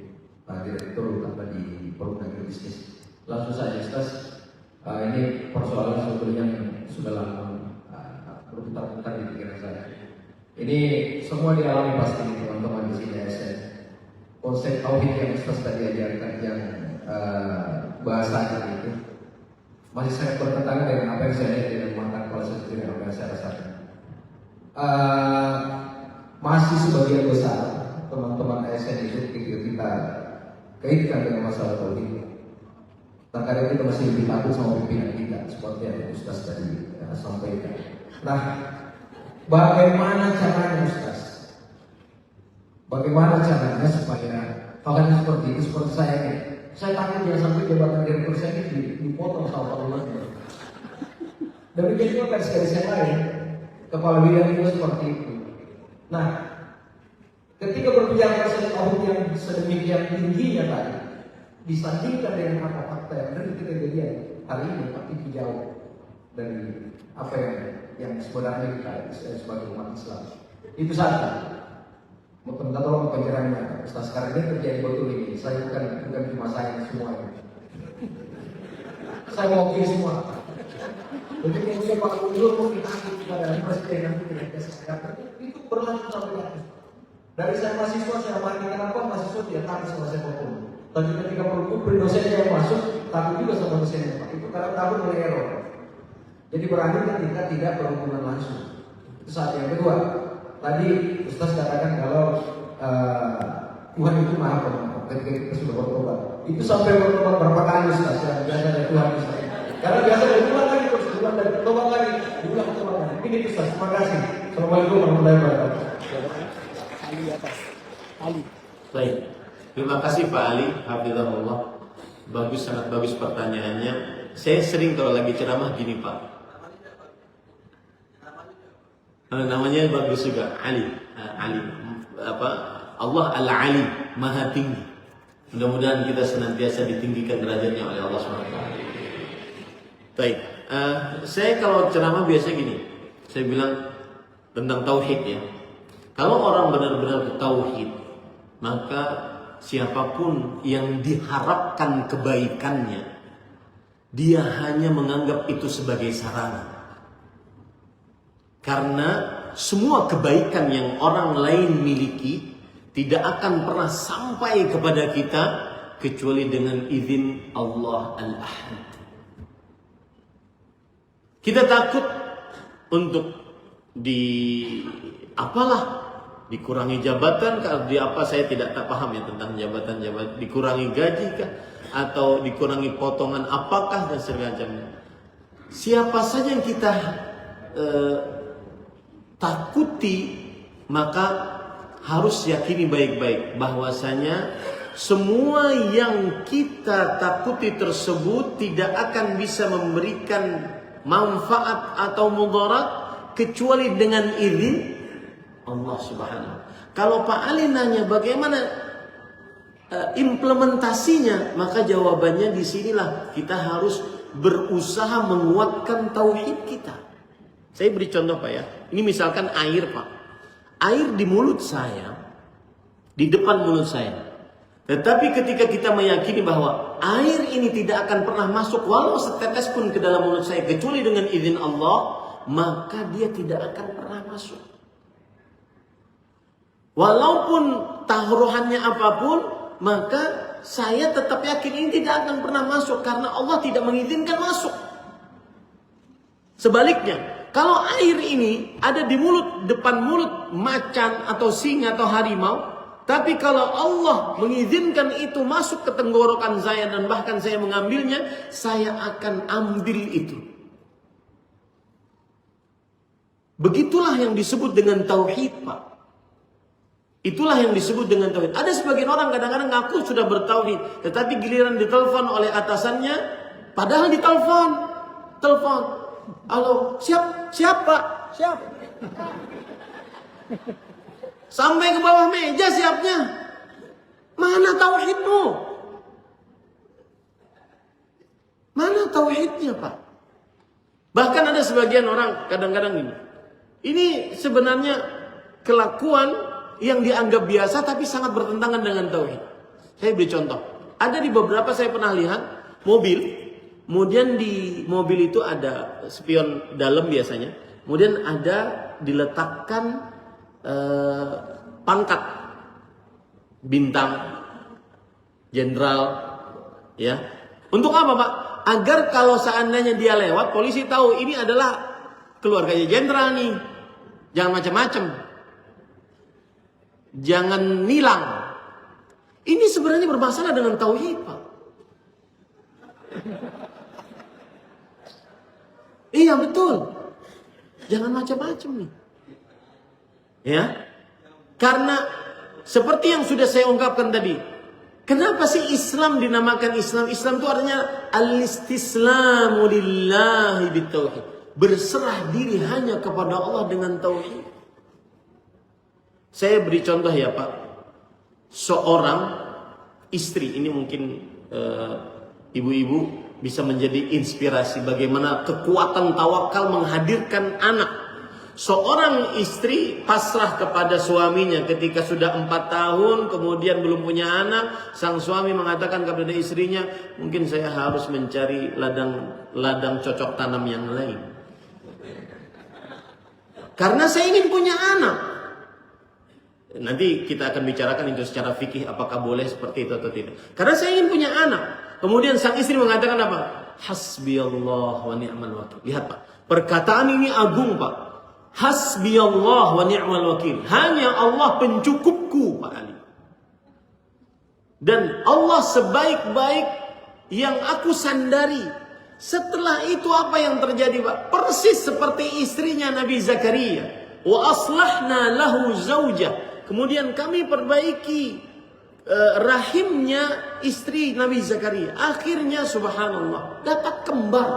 Pak Direktur utama di Program Bisnis. Langsung saja, Ustaz. Ini persoalan sebetulnya yang sudah lama berputar-putar di pikiran saya. Ini semua dialami pasti teman-teman di sini ASN. Konsep tauhid yang Ustaz tadi ajarkan yang bahasanya itu masih sangat bertentangan dengan apa yang saya lihat dengan mata kepala saya sendiri, apa yang saya rasakan. Masih sebagian besar teman-teman ASN itu kita kaitkan dengan masalah tauhid. Terkadang kita masih lebih takut sama pimpinan kita, seperti yang Ustaz tadi sampaikan. Nah, bagaimana caranya Ustaz? Bagaimana caranya supaya hal seperti itu, seperti saya ini? Saya takut jangan sampai jabatan direktur saya ini dipotong sama Pak. Demikian juga garis-garis yang lain, kepala bidang juga seperti itu. Nah, ketika berbicara masalah tauhid yang sedemikian tingginya tadi, disandingkan dengan apa fakta yang dari kejadian hari ini pasti jauh dari apa yang sebenarnya kita sebagai umat Islam. Itu saja. Minta tolong penjelasannya. Sekarang ini terjadi betul ini. Saya bukan cuma saya semuanya. Saya mau pilih semua. Jadi kemudian Pak Gubernur mau ditangkap kepada Presiden nanti tidak kesehatan itu berlanjut sampai akhir. Dari saya mahasiswa saya mandi kenapa mahasiswa tidak takut sama saya pun. Tapi ketika dosennya yang masuk takut juga sama dosennya Pak. Itu karena takut oleh error. Jadi berani ketika tidak berhubungan langsung. Itu saat yang kedua. Tadi Ustaz katakan kalau Tuhan itu maha pemaaf. Ketika kita sudah bertobat, itu sampai bertobat berapa kali Ustaz? Yang biasa dari Tuhan misalnya. Karena biasa dari Tuhan lagi terus Tuhan dari bertobat lagi, diulang bertobat lagi. Ini Ustaz. Terima kasih. Assalamualaikum warahmatullahi wabarakatuh. Ali atas. Ali. Baik. Terima kasih Pak Ali. Hafizahullah. Bagus, sangat bagus pertanyaannya. Saya sering kalau lagi ceramah gini Pak. Namanya bagus juga, Ali. Ali. Allah Al-Ali, Maha Tinggi. Mudah-mudahan kita senantiasa ditinggikan derajatnya oleh Allah SWT. Baik. Saya kalau ceramah biasa gini. Saya bilang tentang tauhid ya. Kalau orang benar-benar tauhid, maka siapapun yang diharapkan kebaikannya, dia hanya menganggap itu sebagai sarana. Karena semua kebaikan yang orang lain miliki tidak akan pernah sampai kepada kita kecuali dengan izin Allah Al-Ahad. Kita takut untuk dikurangi jabatan, di apa saya tidak paham ya tentang jabatan, dikurangi gaji kah atau dikurangi potongan apakah dan semacamnya. Siapa saja yang kita takuti, maka harus yakini baik-baik bahwasanya semua yang kita takuti tersebut tidak akan bisa memberikan manfaat atau mudarat kecuali dengan izin Allah Subhanahu. Kalau Pak Ali nanya bagaimana implementasinya, maka jawabannya disinilah kita harus berusaha menguatkan tauhid kita. Saya beri contoh Pak ya. Ini misalkan air Pak. Air di mulut saya, di depan mulut saya. Tetapi ketika kita meyakini bahwa air ini tidak akan pernah masuk walau setetes pun ke dalam mulut saya kecuali dengan izin Allah, maka dia tidak akan pernah masuk. Walaupun taruhannya apapun, maka saya tetap yakin ini tidak akan pernah masuk karena Allah tidak mengizinkan masuk. Sebaliknya, kalau air ini ada di mulut, depan mulut macan atau singa atau harimau, tapi kalau Allah mengizinkan itu masuk ke tenggorokan saya dan bahkan saya mengambilnya, saya akan ambil itu. Begitulah yang disebut dengan tauhid, Pak. Itulah yang disebut dengan tauhid. Ada sebagian orang kadang-kadang ngaku sudah bertauhid, tetapi giliran ditelepon oleh atasannya, padahal ditelepon, telepon. Halo, siapa? Sampai ke bawah meja siapnya. Mana tauhidmu? Mana tauhidnya, Pak? Bahkan ada sebagian orang kadang-kadang ini. Ini sebenarnya kelakuan yang dianggap biasa tapi sangat bertentangan dengan tauhid. Saya beri contoh. Ada di beberapa saya pernah lihat mobil. Kemudian di mobil itu ada spion dalam biasanya. Kemudian ada diletakkan pangkat bintang jenderal, ya. Untuk apa, Pak? Agar kalau seandainya dia lewat, polisi tahu ini adalah keluarganya jenderal nih. Jangan macam-macam. Jangan nilang. Ini sebenarnya bermasalah dengan tauhid, Pak. Iya, betul. Jangan macam-macam nih. Ya. Karena seperti yang sudah saya ungkapkan tadi, kenapa sih Islam dinamakan Islam? Islam itu artinya al-istislamu lillahi bitauhid. Berserah diri hanya kepada Allah dengan tauhid. Saya beri contoh ya, Pak. Seorang istri, ini mungkin ibu-ibu bisa menjadi inspirasi bagaimana kekuatan tawakal menghadirkan anak. Seorang istri pasrah kepada suaminya ketika sudah 4 tahun, kemudian belum punya anak. Sang suami mengatakan kepada istrinya, mungkin saya harus mencari ladang cocok tanam yang lain. Karena saya ingin punya anak. Nanti kita akan bicarakan itu secara fikih apakah boleh seperti itu atau tidak. Karena saya ingin punya anak. Kemudian sang istri mengatakan apa? Hasbiyallah wa ni'mal wakil. Lihat, Pak. Perkataan ini agung, Pak. Hasbiyallah wa ni'mal wakil. Hanya Allah pencukupku, Pak Ali. Dan Allah sebaik-baik yang aku sandari. Setelah itu apa yang terjadi, Pak? Persis seperti istrinya Nabi Zakaria. Wa aslahna lahu zawjah. Kemudian kami perbaiki rahimnya istri Nabi Zakaria. Akhirnya subhanallah dapat kembar.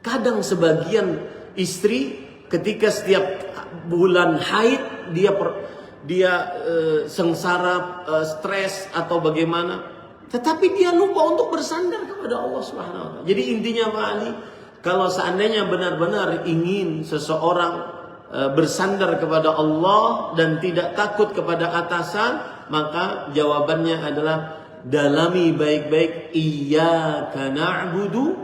Kadang sebagian istri ketika setiap bulan haid dia sengsara, stres atau bagaimana, tetapi dia lupa untuk bersandar kepada Allah Subhanahu wa taala. Jadi intinya Pak Ali, kalau seandainya benar-benar ingin seseorang bersandar kepada Allah dan tidak takut kepada atasan, maka jawabannya adalah dalami baik-baik, iyyaka na'budu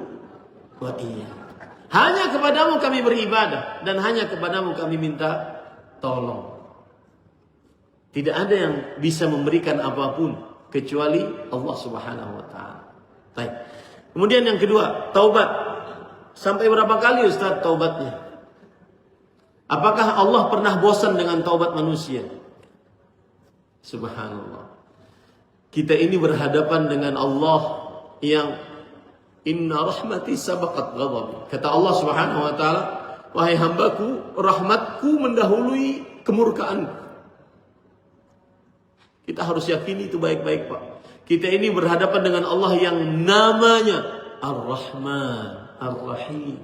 wa iyyaka. Hanya kepadamu kami beribadah dan hanya kepadamu kami minta tolong. Tidak ada yang bisa memberikan apapun kecuali Allah Subhanahu wa taala. Baik. Kemudian yang kedua, taubat. Sampai berapa kali Ustaz taubatnya? Apakah Allah pernah bosan dengan taubat manusia? Subhanallah. Kita ini berhadapan dengan Allah yang inna rahmati sabaqat ghadabi. Kata Allah Subhanahu wa taala, wahai hambaku, rahmatku mendahului kemurkaanku. Kita harus yakini itu baik-baik, Pak. Kita ini berhadapan dengan Allah yang namanya Ar-Rahman, Ar-Rahim.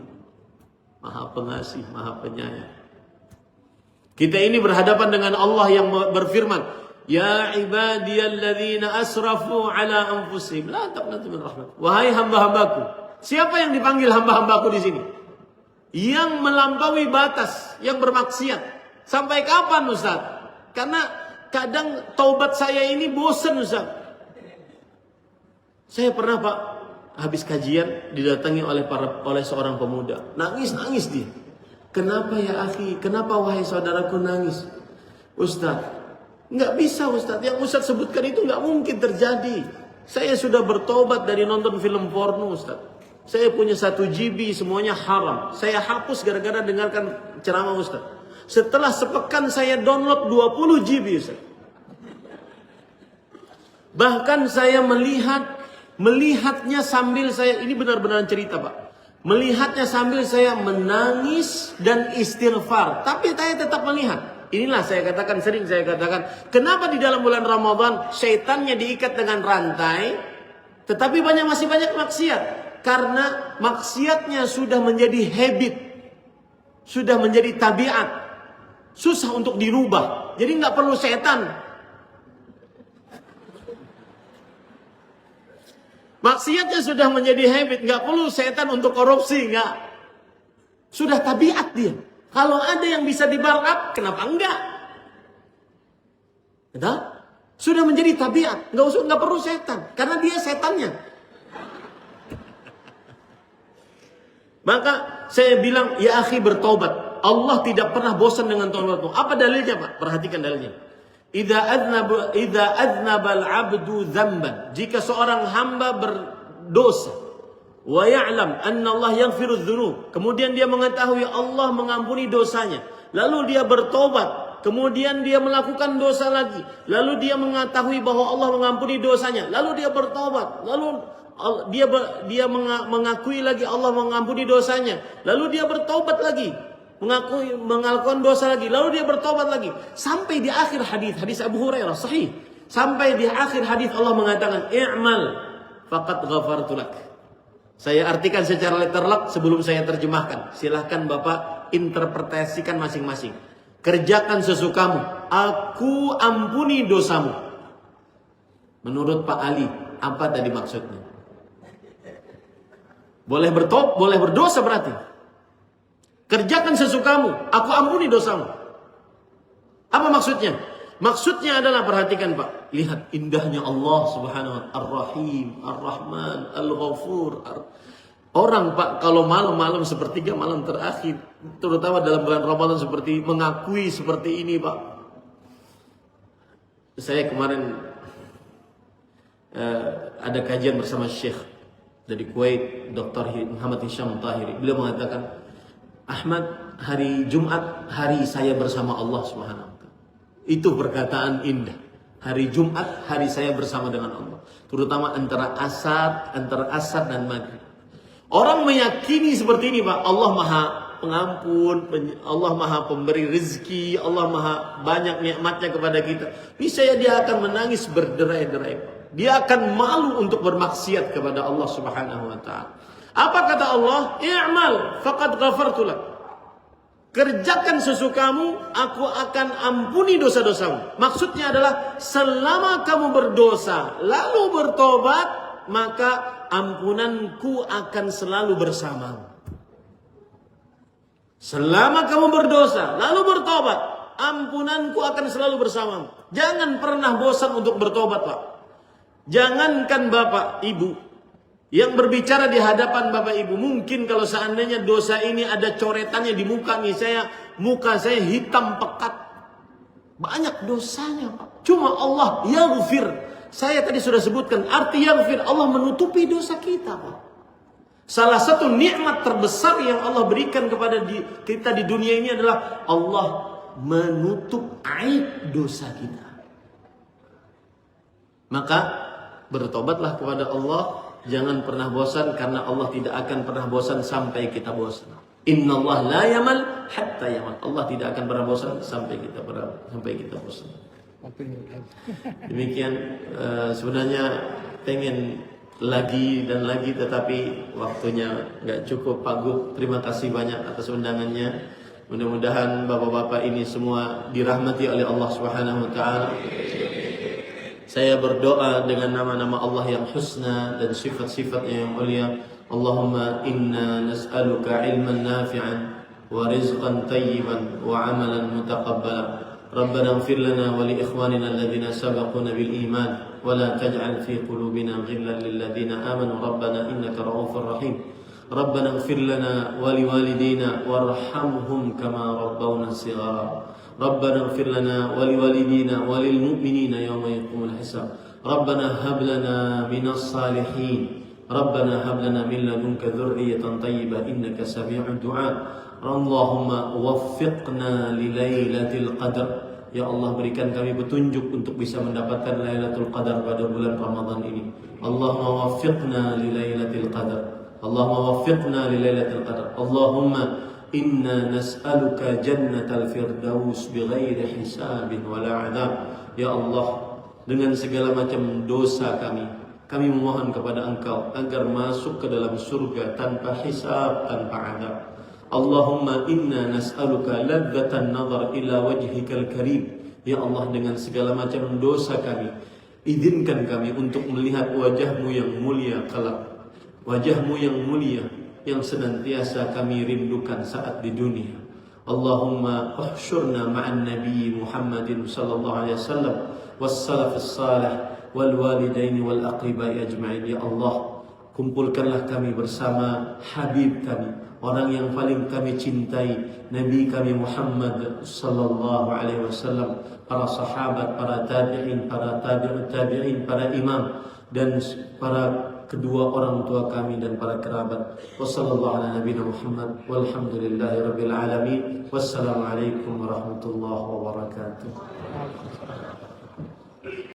Maha Pengasih, Maha Penyayang. Kita ini berhadapan dengan Allah yang berfirman, "Ya ibadiyalladzina asrafu ala anfusihim la taqnatu min rahmat." Wahai hamba-hambaku. Siapa yang dipanggil hamba-hambaku di sini? Yang melampaui batas, yang bermaksiat. Sampai kapan, Ustaz? Karena kadang taubat saya ini bosan, Ustaz. Saya pernah, Pak, habis kajian didatangi oleh seorang pemuda. Nangis dia. Kenapa ya akhi? Kenapa wahai saudaraku nangis? Ustaz, nggak bisa Ustaz. Yang Ustaz sebutkan itu nggak mungkin terjadi. Saya sudah bertobat dari nonton film porno, Ustaz. Saya punya 1 GB, semuanya haram. Saya hapus gara-gara dengarkan ceramah Ustaz. Setelah sepekan saya download 20 GB, Ustaz. Bahkan saya melihatnya sambil saya, ini benar-benar cerita, Pak. Melihatnya sambil saya menangis dan istighfar. Tapi saya tetap melihat. Inilah sering saya katakan. Kenapa di dalam bulan Ramadan syaitannya diikat dengan rantai. Tetapi masih banyak maksiat. Karena maksiatnya sudah menjadi habit. Sudah menjadi tabiat. Susah untuk dirubah. Jadi nggak perlu setan. Maksiatnya sudah menjadi habit, nggak perlu setan untuk korupsi, nggak. Sudah tabiat dia. Kalau ada yang bisa dibarap, kenapa enggak? Betul? Sudah menjadi tabiat, nggak perlu setan, karena dia setannya. Maka saya bilang, ya akhi bertobat. Allah tidak pernah bosan dengan taubatmu. Apa dalilnya, Pak? Perhatikan dalilnya. Idza aznaba al-'abdu dzamban, jika seorang hamba berdosa, wa ya'lam anna Allah yaghfiru dzunub, kemudian dia mengetahui Allah mengampuni dosanya, lalu dia bertobat, kemudian dia melakukan dosa lagi, lalu dia mengetahui bahwa Allah mengampuni dosanya, lalu dia bertobat, lalu dia mengakui lagi Allah mengampuni dosanya, lalu dia bertobat lagi, mengakukan dosa lagi, lalu dia bertobat lagi, sampai di akhir hadis Abu Hurairah sahih, sampai di akhir hadis Allah mengatakan, "I'mal faqad ghafartu lak." Saya artikan secara literal sebelum saya terjemahkan. Silahkan Bapak interpretasikan masing-masing. Kerjakan sesukamu, aku ampuni dosamu. Menurut Pak Ali, apa tadi maksudnya? Boleh berdosa berarti. Kerjakan sesukamu, aku ampuni dosamu. Apa maksudnya? Maksudnya adalah, perhatikan Pak, lihat indahnya Allah Subhanahu wa ta'ala, Ar-Rahim, Ar-Rahman, Al-Ghafur. Orang Pak, kalau malam-malam sepertiga malam terakhir, terutama dalam bulan Ramadan seperti mengakui seperti ini, Pak. Saya kemarin ada kajian bersama Syekh dari Kuwait, Dr. Muhammad Hisham Tahiri. Beliau mengatakan, Ahmad, hari Jumat hari saya bersama Allah Subhanahu wa ta'ala. Itu perkataan indah. Hari Jumat hari saya bersama dengan Allah. Terutama antara asar dan maghrib. Orang meyakini seperti ini, Pak. Allah Maha Pengampun, Allah Maha Pemberi rezeki, Allah Maha banyak nikmatnya kepada kita. Niscaya dia akan menangis berderai-derai. Dia akan malu untuk bermaksiat kepada Allah Subhanahu wa ta'ala. Apa kata Allah? I'mal faqad ghafartu lak. Kerjakan sesukamu, aku akan ampuni dosa-dosamu. Maksudnya adalah selama kamu berdosa lalu bertobat, maka ampunanku akan selalu bersamamu. Selama kamu berdosa lalu bertobat, ampunanku akan selalu bersamamu. Jangan pernah bosan untuk bertobat, Pak. Jangankan Bapak, Ibu yang berbicara di hadapan Bapak Ibu, mungkin kalau seandainya dosa ini ada coretannya di muka muka saya hitam pekat. Banyak dosanya, Pak. Cuma Allah yaghfir. Saya tadi sudah sebutkan arti yaghfir, Allah menutupi dosa kita, Pak. Salah satu nikmat terbesar yang Allah berikan kepada kita di dunia ini adalah Allah menutup aib dosa kita. Maka bertobatlah kepada Allah. Jangan pernah bosan, karena Allah tidak akan pernah bosan sampai kita bosan. Innallaha la yamal hatta yamal. Allah tidak akan pernah bosan sampai kita bosan. Demikian sebenarnya pengen lagi dan lagi, tetapi waktunya nggak cukup. Pak Gub, terima kasih banyak atas undangannya. Mudah-mudahan bapak-bapak ini semua dirahmati oleh Allah Subhanahu wa taala. Saya berdoa dengan nama-nama Allah yang husna dan sifat-sifatnya yang mulia. Allahumma inna nas'aluka ilman nafi'an wa rizqan tayyiban wa amalan mutaqabbala. Rabbana ighfir lana wa li ikhwanina alladhina sabaquna bil iman wa la taj'al fi qulubina ghillan lil ladzina amanu rabbana innaka ra'ufur rahim. Rabbana ighfir lana wa li walidina warhamhum kama rabbawna shighara. Rabbana ighfir lana wa li walidina wa lil mu'minina yawma yaqumul hisab. Rabbana hab lana minas salihin. Rabbana hab lana min ladunka dzurriyyatan thayyibah innaka sami'ud du'a. Allahumma waffiqna li lailatul qadar. Ya Allah, berikan kami petunjuk untuk bisa mendapatkan Lailatul Qadar pada bulan Ramadan ini. Allahumma waffiqna li lailatul qadar. Allahumma waffiqna li lailatul qadar. Allahumma inna nas'aluka jannatal firdaus bighairi hisabin wala 'adzab. Ya Allah, dengan segala macam dosa kami memohon kepada Engkau agar masuk ke dalam surga tanpa hisab, tanpa 'adzab. Allahumma inna nas'aluka ladzatan nazar ila wajhikal karim. Ya Allah, dengan segala macam dosa kami, izinkan kami untuk melihat wajahmu yang mulia kelak. Wajahmu yang mulia yang senantiasa kami rindukan saat di dunia. Allahumma uhsyurna ma'an nabi Muhammadin sallallahu alaihi wasallam was salafus salih wal walidaini wal aqribai ajma'in. Ya Allah, kumpulkanlah kami bersama Habib kami, orang yang paling kami cintai, Nabi kami Muhammad sallallahu alaihi wasallam, para sahabat, para tabi'in, para tabi'ut tabi'in, para imam, dan para kedua orang tua kami dan para kerabat. Wassallallahu ala nabiyina Muhammad walhamdulillahi rabbil alamin. Wassalamualaikum warahmatullahi wabarakatuh.